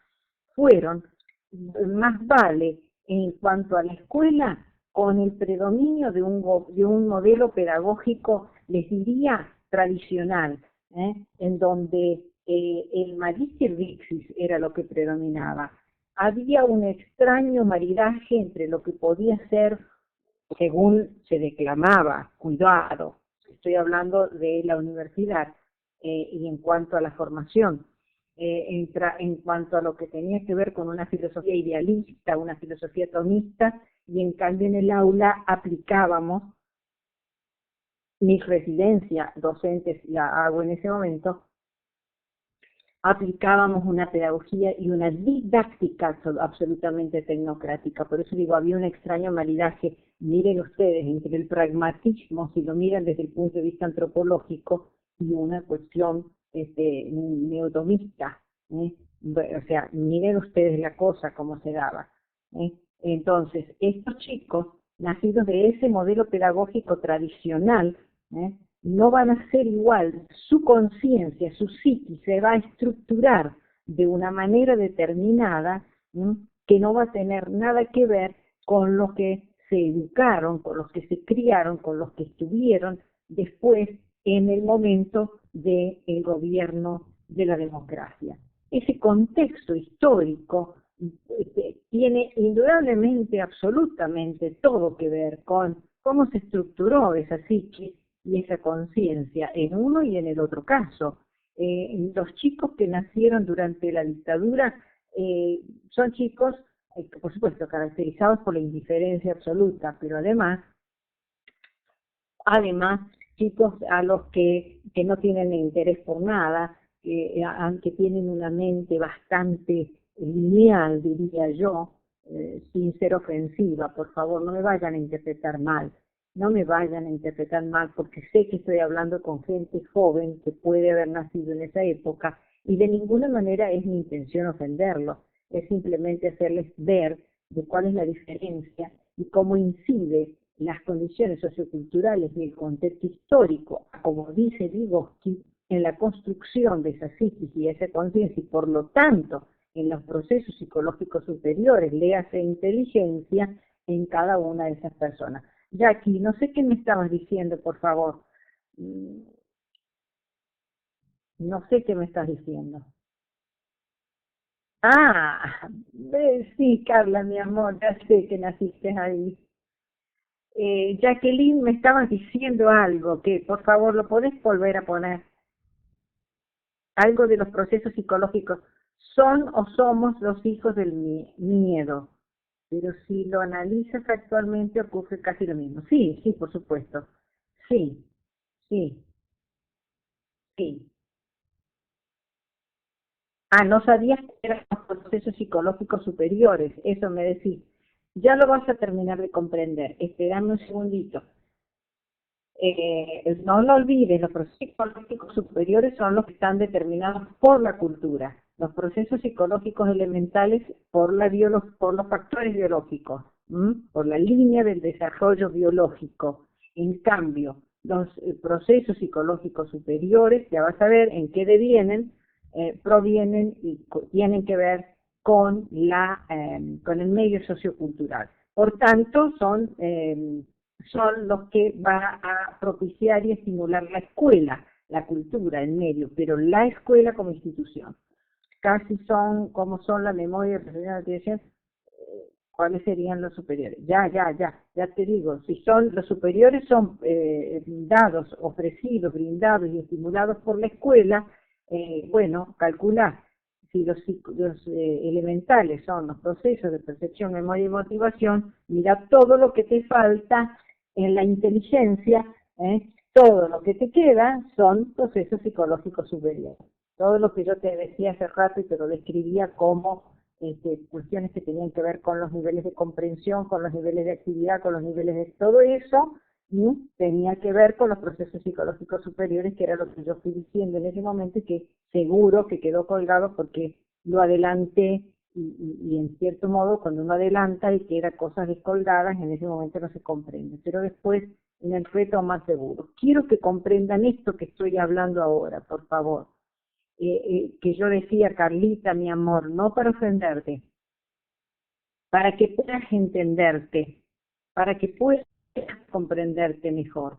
fueron, más vale en cuanto a la escuela, con el predominio de un modelo pedagógico, les diría, tradicional, en donde el Magister Vixis era lo que predominaba. Había un extraño maridaje entre lo que podía ser, según se declamaba, cuidado, estoy hablando de la universidad, y en cuanto a la formación, en cuanto a lo que tenía que ver con una filosofía idealista, una filosofía tomista, y en cambio en el aula aplicábamos, mi residencia docentes la hago en ese momento, aplicábamos una pedagogía y una didáctica absolutamente tecnocrática. Por eso digo, había un extraño maridaje, miren ustedes, entre el pragmatismo, si lo miran desde el punto de vista antropológico, y una cuestión neotomista. O sea, miren ustedes la cosa como se daba. Entonces, estos chicos, nacidos de ese modelo pedagógico tradicional, no van a ser igual, su conciencia, su psiquis se va a estructurar de una manera determinada, que no va a tener nada que ver con los que se educaron, con los que se criaron, con los que estuvieron después en el momento del gobierno de la democracia. Ese contexto histórico tiene indudablemente, absolutamente todo que ver con cómo se estructuró esa psiquis y esa conciencia en uno y en el otro caso. Los chicos que nacieron durante la dictadura son chicos, por supuesto, caracterizados por la indiferencia absoluta, pero además chicos a los que no tienen interés por nada, que tienen una mente bastante lineal, diría yo, sin ser ofensiva. Por favor, no me vayan a interpretar mal. No me vayan a interpretar mal, porque sé que estoy hablando con gente joven que puede haber nacido en esa época, y de ninguna manera es mi intención ofenderlos, es simplemente hacerles ver de cuál es la diferencia y cómo incide las condiciones socioculturales y el contexto histórico, como dice Vygotsky, en la construcción de esa psiquis y esa conciencia, y por lo tanto en los procesos psicológicos superiores, léase inteligencia, en cada una de esas personas. Jackie, no sé qué me estabas diciendo, por favor. No sé qué me estás diciendo. Ah, sí, Carla, mi amor, ya sé que naciste ahí. Jacqueline, me estabas diciendo algo, que por favor lo podés volver a poner. Algo de los procesos psicológicos. Son o somos los hijos del miedo. Pero si lo analizas actualmente ocurre casi lo mismo. Sí, sí, por supuesto. Sí, sí, sí. Ah, no sabías que eran los procesos psicológicos superiores, eso me decís. Ya lo vas a terminar de comprender. Esperame un segundito. No lo olvides, los procesos psicológicos superiores son los que están determinados por la cultura. Los procesos psicológicos elementales por los factores biológicos, por la línea del desarrollo biológico. En cambio, los procesos psicológicos superiores, ya vas a ver en qué devienen, provienen y tienen que ver con el medio sociocultural. Por tanto, son los que va a propiciar y estimular la escuela, la cultura, el medio, pero la escuela como institución. Casi son como son la memoria y la dirección. ¿Cuáles serían los superiores? Ya te digo, si son los superiores son dados, ofrecidos, brindados y estimulados por la escuela, bueno, calcula. Si los elementales son los procesos de percepción, memoria y motivación, mira todo lo que te falta en la inteligencia, todo lo que te queda son procesos psicológicos superiores. Todo lo que yo te decía hace rato y te lo describía como cuestiones que tenían que ver con los niveles de comprensión, con los niveles de actividad, con los niveles de todo eso, tenía que ver con los procesos psicológicos superiores, que era lo que yo fui diciendo en ese momento, y que seguro que quedó colgado porque lo adelanté, y en cierto modo cuando uno adelanta y queda cosas descolgadas, en ese momento no se comprende, pero después en el feto más seguro. Quiero que comprendan esto que estoy hablando ahora, por favor. Que yo decía, Carlita, mi amor, no para ofenderte, para que puedas entenderte, para que puedas comprenderte mejor.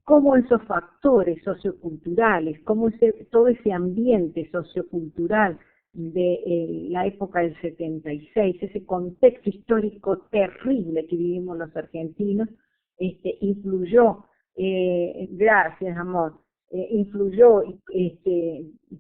Cómo esos factores socioculturales, cómo todo ese ambiente sociocultural de la época del 76, ese contexto histórico terrible que vivimos los argentinos, influyó, gracias amor, influyó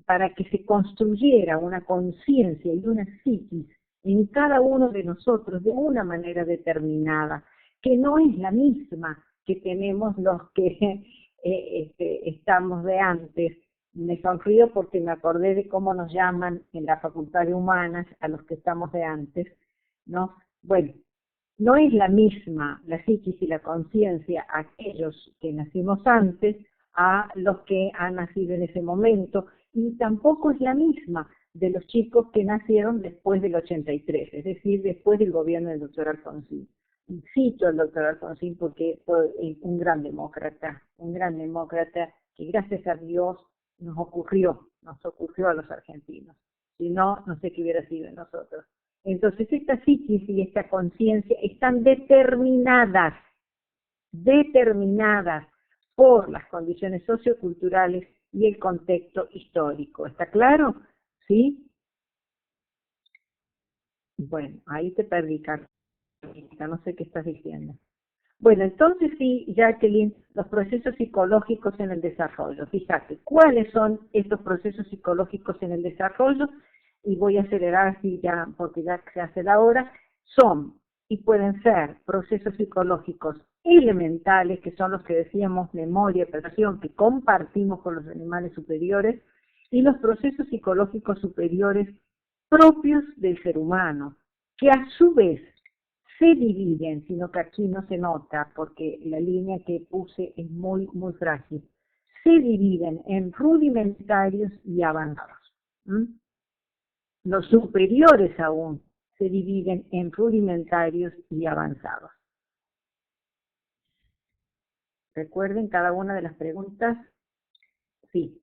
para que se construyera una conciencia y una psiquis en cada uno de nosotros de una manera determinada, que no es la misma que tenemos los que estamos de antes. Me sonrío porque me acordé de cómo nos llaman en la Facultad de Humanas a los que estamos de antes, ¿no? Bueno, no es la misma la psiquis y la conciencia aquellos que nacimos antes a los que han nacido en ese momento, y tampoco es la misma de los chicos que nacieron después del 83, es decir, después del gobierno del doctor Alfonsín. Cito al doctor Alfonsín porque fue un gran demócrata que gracias a Dios nos ocurrió a los argentinos. Si no, no sé qué hubiera sido de nosotros. Entonces esta psiquis y esta conciencia están determinadas por las condiciones socioculturales y el contexto histórico. ¿Está claro? ¿Sí? Bueno, ahí te perdí, Carlita, no sé qué estás diciendo. Bueno, entonces sí, Jacqueline, los procesos psicológicos en el desarrollo. Fíjate, ¿cuáles son estos procesos psicológicos en el desarrollo? Y voy a acelerar así ya, porque ya se hace la hora. Son y pueden ser procesos psicológicos elementales, que son los que decíamos memoria, percepción, que compartimos con los animales superiores, y los procesos psicológicos superiores propios del ser humano, que a su vez se dividen, sino que aquí no se nota porque la línea que puse es muy, muy frágil, se dividen en rudimentarios y avanzados. Los superiores aún se dividen en rudimentarios y avanzados. Recuerden cada una de las preguntas. Sí.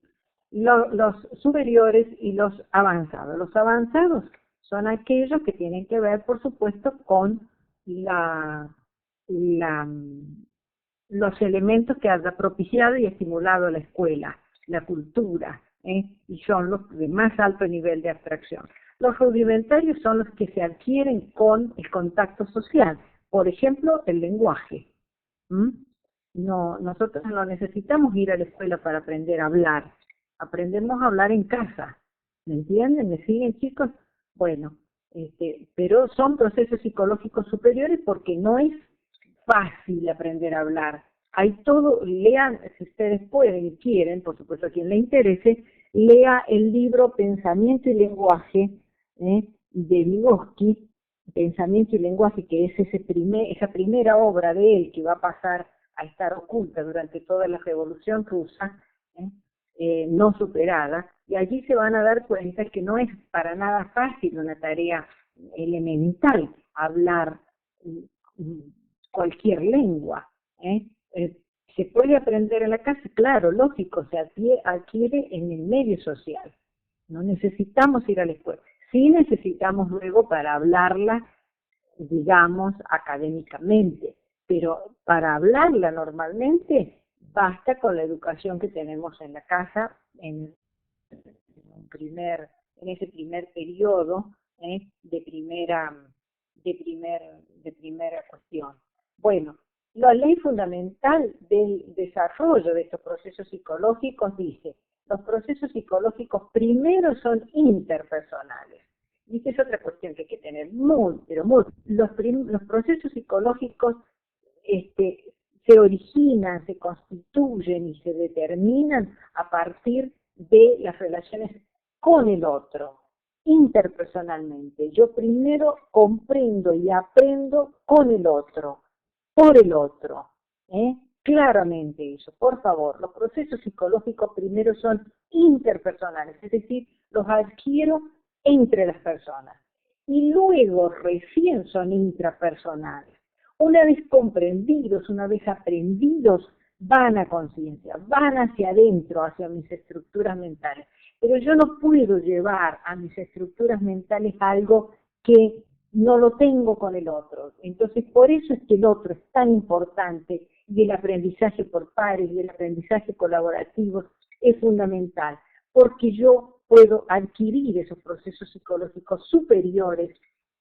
Los superiores y los avanzados. Los avanzados son aquellos que tienen que ver, por supuesto, con los elementos que ha propiciado y estimulado la escuela, la cultura, y son los de más alto nivel de abstracción. Los rudimentarios son los que se adquieren con el contacto social, por ejemplo, el lenguaje. No, nosotros no necesitamos ir a la escuela para aprender a hablar, aprendemos a hablar en casa, ¿me entienden? ¿Me siguen, chicos? Bueno, pero son procesos psicológicos superiores porque no es fácil aprender a hablar. Hay todo, lean, si ustedes pueden y quieren, por supuesto a quien le interese, lea el libro Pensamiento y Lenguaje de Vygotsky, Pensamiento y Lenguaje, que es esa primera obra de él que va a pasar a estar oculta durante toda la Revolución Rusa, no superada, y allí se van a dar cuenta que no es para nada fácil una tarea elemental hablar cualquier lengua. ¿Se puede aprender en la casa? Claro, lógico, se adquiere en el medio social. No necesitamos ir a la escuela. Sí necesitamos luego para hablarla, digamos, académicamente, pero para hablarla normalmente basta con la educación que tenemos en la casa en ese primer periodo de primera cuestión. Bueno, la ley fundamental del desarrollo de estos procesos psicológicos dice: los procesos psicológicos primero son interpersonales. Y esta es otra cuestión que hay que tener los procesos psicológicos se originan, se constituyen y se determinan a partir de las relaciones con el otro, interpersonalmente. Yo primero comprendo y aprendo con el otro, por el otro. Claramente eso, por favor. Los procesos psicológicos primero son interpersonales, es decir, los adquiero entre las personas. Y luego recién son intrapersonales. Una vez comprendidos, una vez aprendidos, van a conciencia, van hacia adentro, hacia mis estructuras mentales. Pero yo no puedo llevar a mis estructuras mentales algo que no lo tengo con el otro. Entonces, por eso es que el otro es tan importante y el aprendizaje por pares y el aprendizaje colaborativo es fundamental, porque yo puedo adquirir esos procesos psicológicos superiores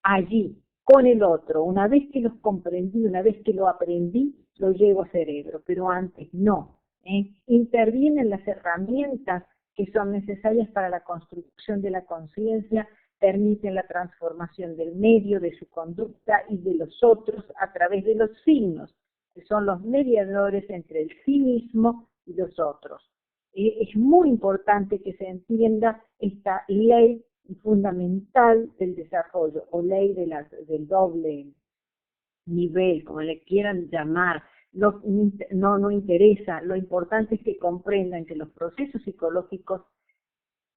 allí, con el otro. Una vez que los comprendí, una vez que lo aprendí, lo llevo a cerebro, pero antes no. Intervienen las herramientas que son necesarias para la construcción de la conciencia, permiten la transformación del medio, de su conducta y de los otros a través de los signos, que son los mediadores entre el sí mismo y los otros. Es muy importante que se entienda esta ley fundamental del desarrollo, o ley del doble nivel, como le quieran llamar. No interesa, lo importante es que comprendan que los procesos psicológicos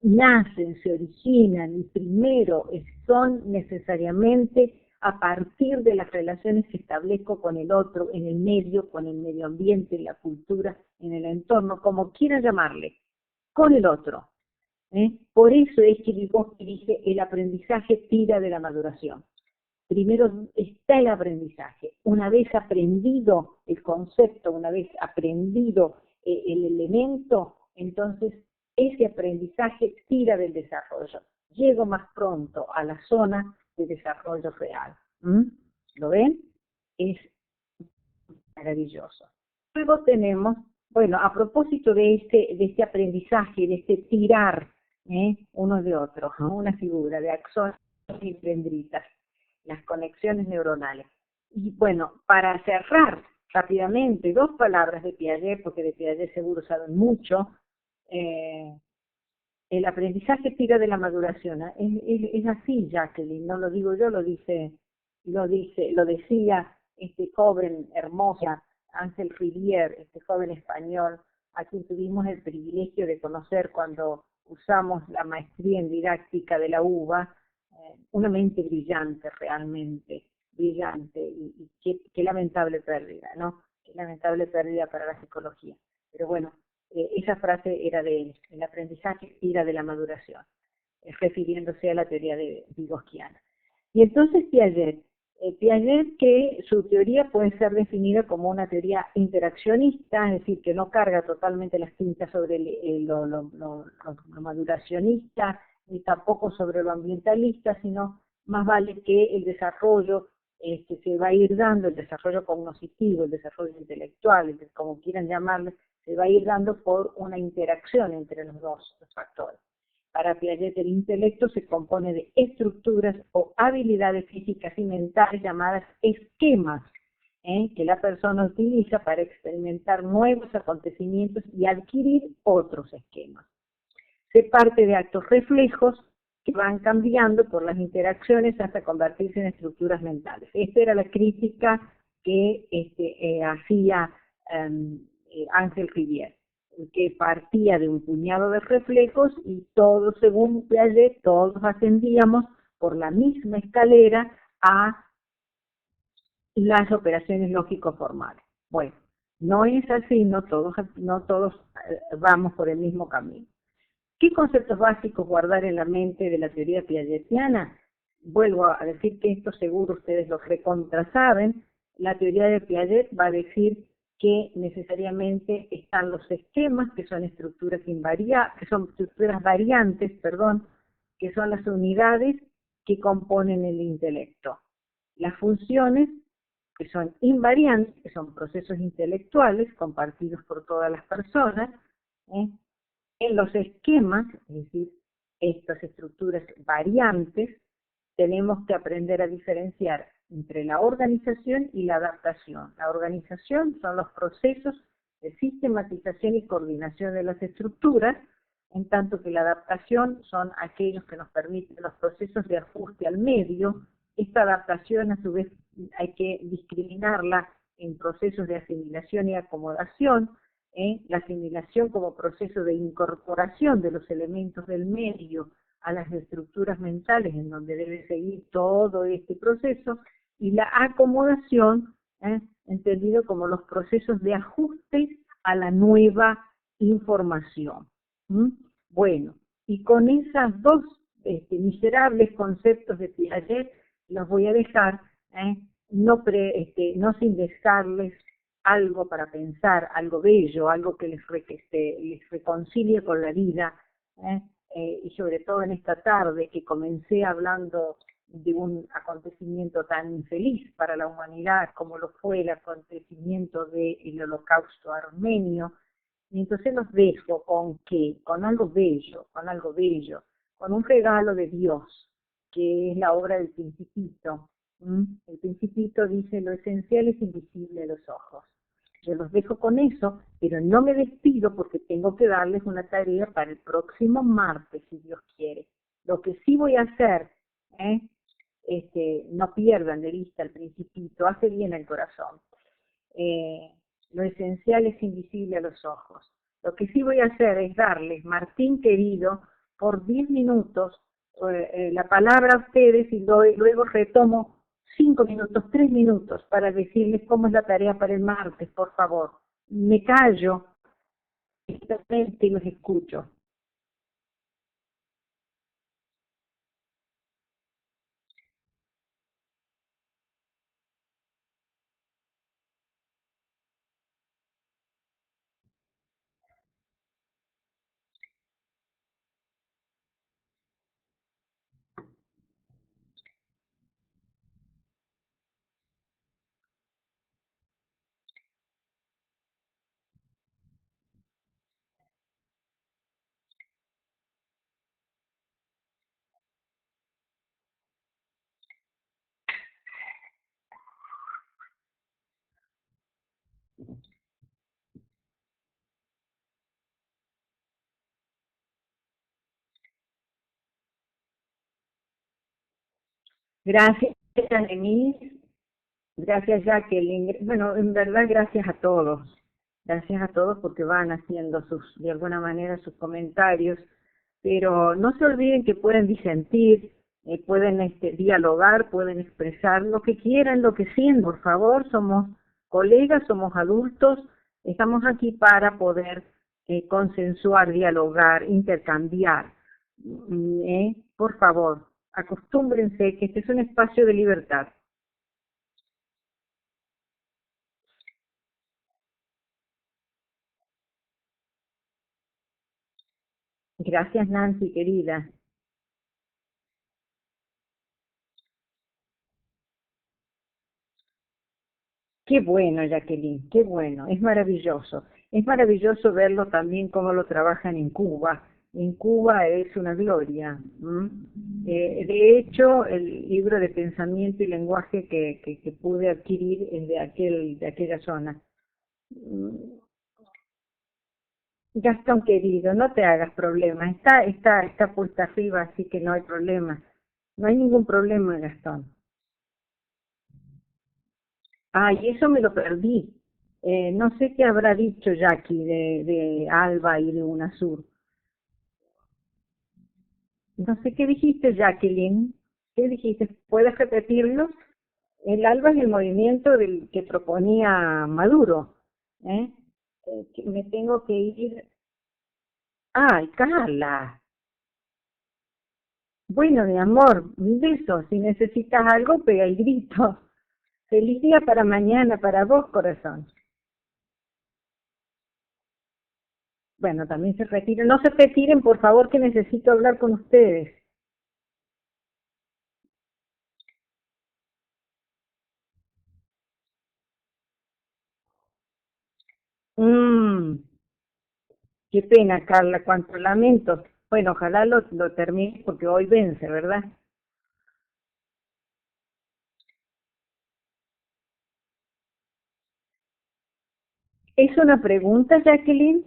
nacen, se originan y primero son necesariamente a partir de las relaciones que establezco con el otro, en el medio, con el medio ambiente, en la cultura, en el entorno, como quieran llamarle, con el otro. Por eso es que Vygotsky dice, el aprendizaje tira de la maduración. Primero está el aprendizaje. Una vez aprendido el concepto, una vez aprendido el elemento, entonces ese aprendizaje tira del desarrollo. Llego más pronto a la zona de desarrollo real. ¿Lo ven? Es maravilloso. Luego tenemos, bueno, a propósito de este aprendizaje, de este tirar uno de otro, ¿no? Una figura de axones y dendritas, las conexiones neuronales. Y bueno, para cerrar rápidamente, 2 palabras de Piaget, porque de Piaget seguro saben mucho. El aprendizaje tira de la maduración. Es así, Jacqueline, no lo digo yo, lo decía este joven hermosa, Ángel Rivière, este joven español, a quien tuvimos el privilegio de conocer cuando usamos la maestría en didáctica de la UBA, una mente brillante, realmente brillante, y qué lamentable pérdida, ¿no? Qué lamentable pérdida para la psicología. Pero bueno, esa frase era de él, el aprendizaje tira de la maduración, refiriéndose a la teoría de Vygotskiana. Y entonces Piaget, que su teoría puede ser definida como una teoría interaccionista, es decir, que no carga totalmente las tintas sobre lo maduracionista, ni tampoco sobre lo ambientalista, sino más vale que el desarrollo se va a ir dando, el desarrollo cognoscitivo, el desarrollo intelectual, como quieran llamarlo, se va a ir dando por una interacción entre los dos factores. Para Piaget el intelecto se compone de estructuras o habilidades físicas y mentales llamadas esquemas, que la persona utiliza para experimentar nuevos acontecimientos y adquirir otros esquemas. Se parte de actos reflejos que van cambiando por las interacciones hasta convertirse en estructuras mentales. Esta era la crítica que hacía Ángel Rivière, que partía de un puñado de reflejos y todos, según Piaget, todos ascendíamos por la misma escalera a las operaciones lógico-formales. Bueno, no es así, no todos vamos por el mismo camino. ¿Qué conceptos básicos guardar en la mente de la teoría piagetiana? Vuelvo a decir que esto seguro ustedes lo recontrasaben. La teoría de Piaget va a decir que necesariamente están los esquemas, que son estructuras variantes, que son las unidades que componen el intelecto. Las funciones, que son invariantes, que son procesos intelectuales compartidos por todas las personas. En los esquemas, es decir, estas estructuras variantes, tenemos que aprender a diferenciar entre la organización y la adaptación. La organización son los procesos de sistematización y coordinación de las estructuras, en tanto que la adaptación son aquellos que nos permiten los procesos de ajuste al medio. Esta adaptación, a su vez, hay que discriminarla en procesos de asimilación y acomodación. La asimilación como proceso de incorporación de los elementos del medio a las estructuras mentales en donde debe seguir todo este proceso, y la acomodación entendido como los procesos de ajuste a la nueva información. ¿Mm? Bueno, y con esos dos miserables conceptos de Piaget los voy a dejar, no sin dejarles algo para pensar, algo bello, algo que les reconcilie con la vida, y sobre todo en esta tarde que comencé hablando de un acontecimiento tan infeliz para la humanidad como lo fue el acontecimiento del Holocausto armenio. Y entonces los dejo con qué, con algo bello, con un regalo de Dios, que es la obra del Principito. El Principito dice: lo esencial es invisible a los ojos. Yo los dejo con eso, pero no me despido porque tengo que darles una tarea para el próximo martes, si Dios quiere. Lo que sí voy a hacer, no pierdan de vista el Principito, hace bien al corazón. Lo esencial es invisible a los ojos. Lo que sí voy a hacer es darles, Martín querido, por 10 minutos la palabra a ustedes, y luego retomo 5 minutos, 3 minutos para decirles cómo es la tarea para el martes, por favor. Me callo y los escucho. Gracias, Denise. Gracias, Jacqueline. Bueno, en verdad, gracias a todos. Gracias a todos porque van haciendo de alguna manera sus comentarios. Pero no se olviden que pueden disentir, pueden dialogar, pueden expresar lo que quieran, lo que sientan. Por favor, somos colegas, somos adultos, estamos aquí para poder consensuar, dialogar, intercambiar. Por favor, acostúmbrense que este es un espacio de libertad. Gracias, Nancy, querida. Qué bueno, Jacqueline, qué bueno, es maravilloso. Es maravilloso verlo también cómo lo trabajan en Cuba. En Cuba es una gloria. De hecho, el libro de pensamiento y lenguaje que pude adquirir es de aquella zona. Mm, Gastón querido, no te hagas problema. Está puesta arriba, así que no hay problema. No hay ningún problema, Gastón. Ay, eso me lo perdí. No sé qué habrá dicho Jackie de Alba y de UNASUR. No sé qué dijiste, Jacqueline. ¿Qué dijiste? ¿Puedes repetirlo? El ALBA es el movimiento que proponía Maduro. ¿eh? Que me tengo que ir. Ay, Carla. Bueno, mi amor, un beso. Si necesitas algo, pega el grito. Feliz día para mañana, para vos, corazón. Bueno, también se retiren. No se retiren, por favor, que necesito hablar con ustedes. Mmm, qué pena, Carla, cuánto lamento. Bueno, ojalá lo termine porque hoy vence, ¿verdad? ¿Es una pregunta, Jacqueline?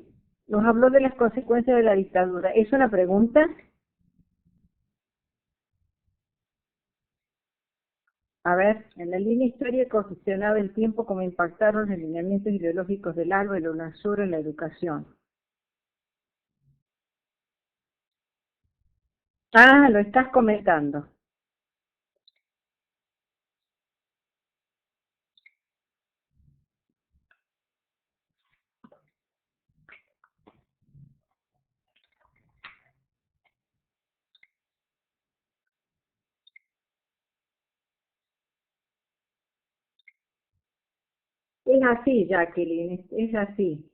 Nos habló de las consecuencias de la dictadura. ¿Es una pregunta? A ver, en la línea histórica cuestionaba el tiempo cómo impactaron los lineamientos ideológicos del ALBA y la UNASUR en la educación. Ah, lo estás comentando. Es así, Jacqueline, es así.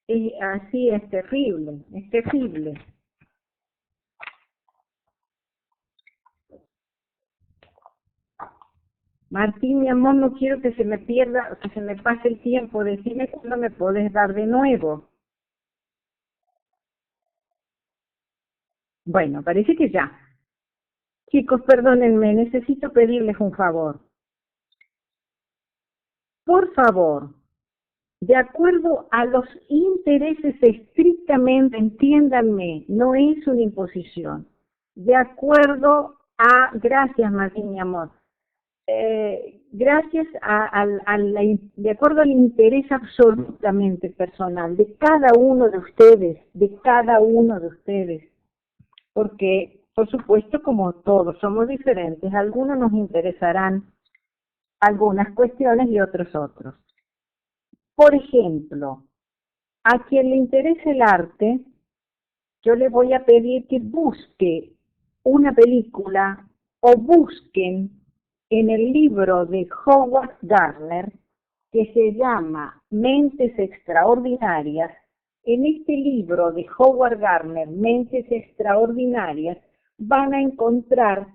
Es así, es terrible, es terrible. Martín, mi amor, no quiero que se me pierda, que se me pase el tiempo. Decime cuándo me podés dar de nuevo. Bueno, parece que ya. Chicos, perdónenme, necesito pedirles un favor. Por favor, de acuerdo a los intereses estrictamente, entiéndanme, no es una imposición. De acuerdo a, gracias Martín, mi amor, gracias de acuerdo al interés absolutamente personal de cada uno de cada uno de ustedes, porque por supuesto como todos somos diferentes, algunos nos interesarán algunas cuestiones y otros. Por ejemplo, a quien le interese el arte, yo le voy a pedir que busque una película o busquen en el libro de Howard Gardner que se llama Mentes Extraordinarias. En este libro de Howard Gardner, Mentes Extraordinarias, van a encontrar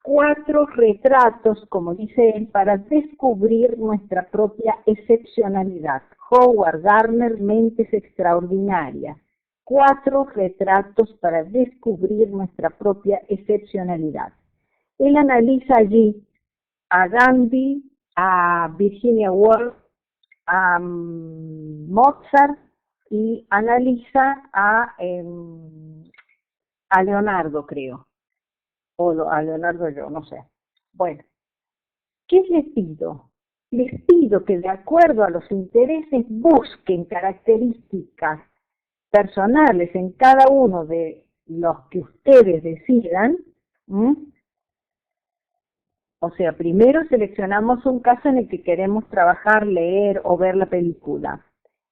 4 retratos, como dice él, para descubrir nuestra propia excepcionalidad. Howard Gardner, Mentes Extraordinarias. 4 retratos para descubrir nuestra propia excepcionalidad. Él analiza allí a Gandhi, a Virginia Woolf, a Mozart y analiza a Leonardo, creo. O a Leonardo yo, no sé. Bueno, ¿qué les pido? Les pido que de acuerdo a los intereses busquen características personales en cada uno de los que ustedes decidan. O sea, primero seleccionamos un caso en el que queremos trabajar, leer o ver la película.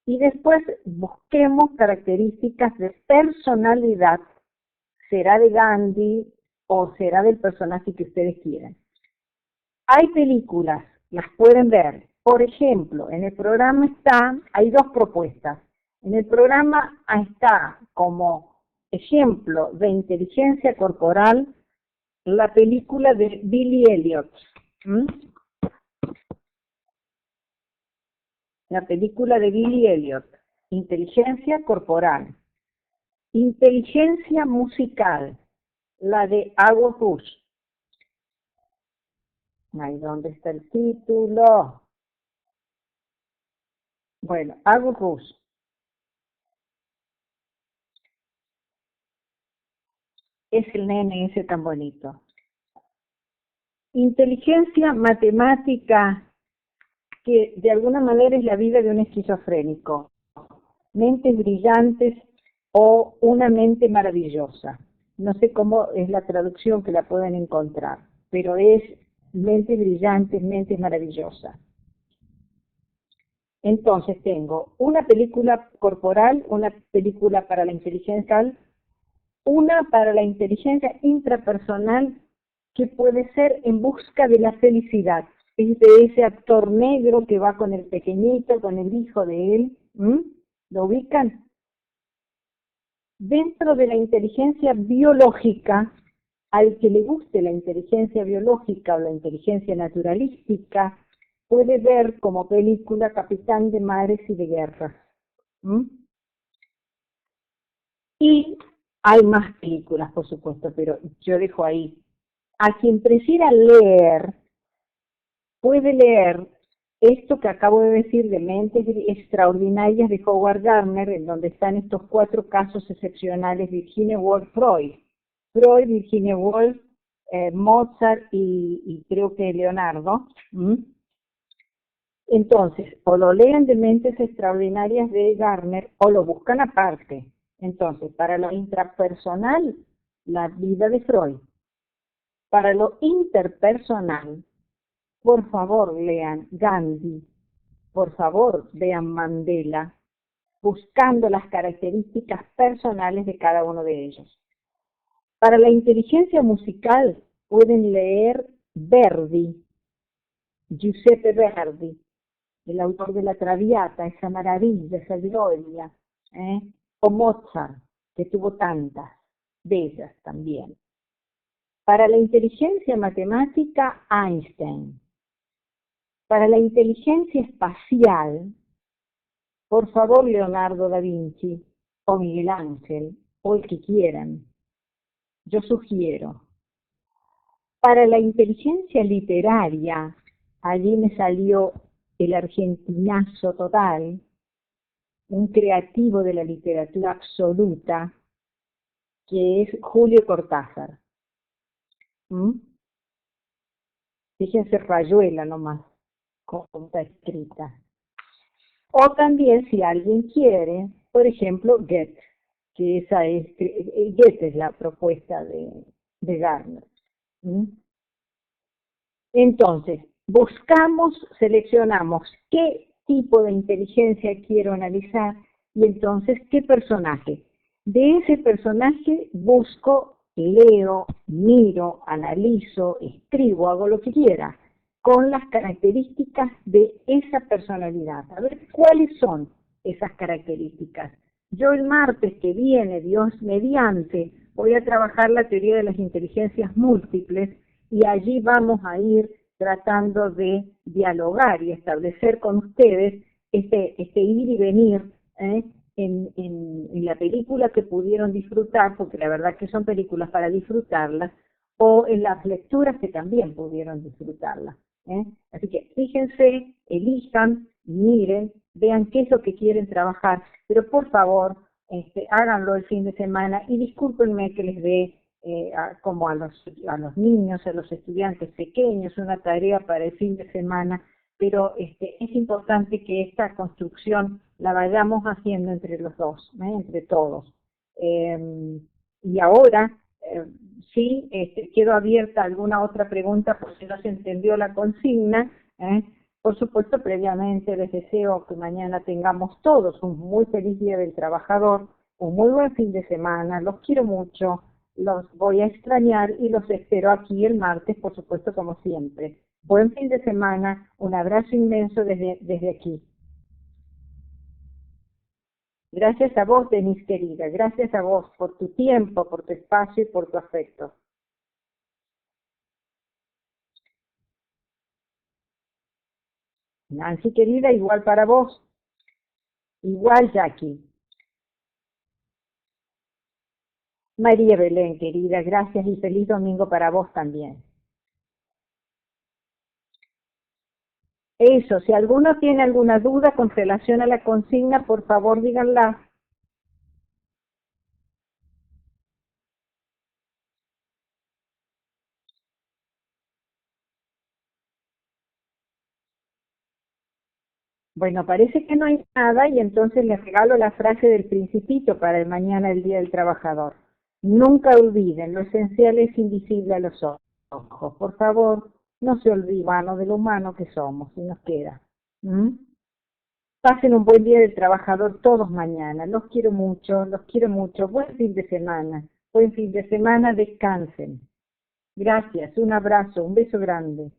Y después busquemos características de personalidad. Será de Gandhi o será del personaje que ustedes quieran. Hay películas, las pueden ver. Por ejemplo, en el programa hay 2 propuestas. En el programa está como ejemplo de inteligencia corporal la película de Billy Elliot. La película de Billy Elliot, inteligencia corporal. Inteligencia musical, la de Howard Rush. Ahí, ¿dónde está el título? Bueno, Howard Rush. Es el nene ese tan bonito. Inteligencia matemática, que de alguna manera es la vida de un esquizofrénico. Mentes brillantes o una mente maravillosa. No sé cómo es la traducción que la pueden encontrar, pero es mentes brillantes, mentes maravillosas. Entonces tengo una película corporal, una película para la inteligencia, una para la inteligencia intrapersonal, que puede ser En busca de la felicidad. Es de ese actor negro que va con el pequeñito, con el hijo de él. ¿Lo ubican? Dentro de la inteligencia biológica, al que le guste la inteligencia biológica o la inteligencia naturalística, puede ver como película Capitán de Mares y de Guerra. Y hay más películas, por supuesto, pero yo dejo ahí. A quien prefiera leer, puede leer esto que acabo de decir de Mentes Extraordinarias de Howard Gardner, en donde están estos 4 casos excepcionales: Virginia Woolf, Freud, Virginia Woolf, Mozart y creo que Leonardo. Entonces, o lo leen de Mentes Extraordinarias de Gardner o lo buscan aparte. Entonces, para lo intrapersonal, la vida de Freud. Para lo interpersonal, por favor lean Gandhi, por favor vean Mandela, buscando las características personales de cada uno de ellos. Para la inteligencia musical pueden leer Verdi, Giuseppe Verdi, el autor de La Traviata, esa maravilla, esa gloria, o Mozart, que tuvo tantas bellas también. Para la inteligencia matemática, Einstein. Para la inteligencia espacial, por favor, Leonardo da Vinci, o Miguel Ángel, o el que quieran. Yo sugiero. Para la inteligencia literaria, allí me salió el argentinazo total, un creativo de la literatura absoluta, que es Julio Cortázar. Fíjense, Rayuela nomás, como está escrita. O también, si alguien quiere, por ejemplo, Goethe, que esa es, Goethe es la propuesta de Gardner. Entonces, buscamos, seleccionamos qué tipo de inteligencia quiero analizar y entonces qué personaje. De ese personaje busco, leo, miro, analizo, escribo, hago lo que quiera, con las características de esa personalidad. A ver, ¿cuáles son esas características? Yo el martes que viene, Dios mediante, voy a trabajar la teoría de las inteligencias múltiples y allí vamos a ir tratando de dialogar y establecer con ustedes este ir y venir en la película que pudieron disfrutar, porque la verdad que son películas para disfrutarlas, o en las lecturas que también pudieron disfrutarlas. Así que fíjense, elijan, miren, vean qué es lo que quieren trabajar, pero por favor, háganlo el fin de semana y discúlpenme que les dé como a los niños, a los estudiantes pequeños, una tarea para el fin de semana, pero es importante que esta construcción la vayamos haciendo entre los dos, entre todos. Y ahora, sí, quedo abierta a alguna otra pregunta por si no se entendió la consigna. Por supuesto, previamente les deseo que mañana tengamos todos un muy feliz Día del Trabajador, un muy buen fin de semana, los quiero mucho, los voy a extrañar y los espero aquí el martes, por supuesto, como siempre. Buen fin de semana, un abrazo inmenso desde aquí. Gracias a vos, Denise querida, gracias a vos por tu tiempo, por tu espacio y por tu afecto. Nancy querida, igual para vos. Igual, Jackie. María Belén, querida, gracias y feliz domingo para vos también. Eso, si alguno tiene alguna duda con relación a la consigna, por favor díganla. Bueno, parece que no hay nada y entonces les regalo la frase del Principito para el mañana, el Día del Trabajador. Nunca olviden, lo esencial es invisible a los ojos. Por favor, no se olviden de lo humano que somos, si nos queda. Pasen un buen Día del Trabajador todos mañana. Los quiero mucho, los quiero mucho. Buen fin de semana. Buen fin de semana, descansen. Gracias, un abrazo, un beso grande.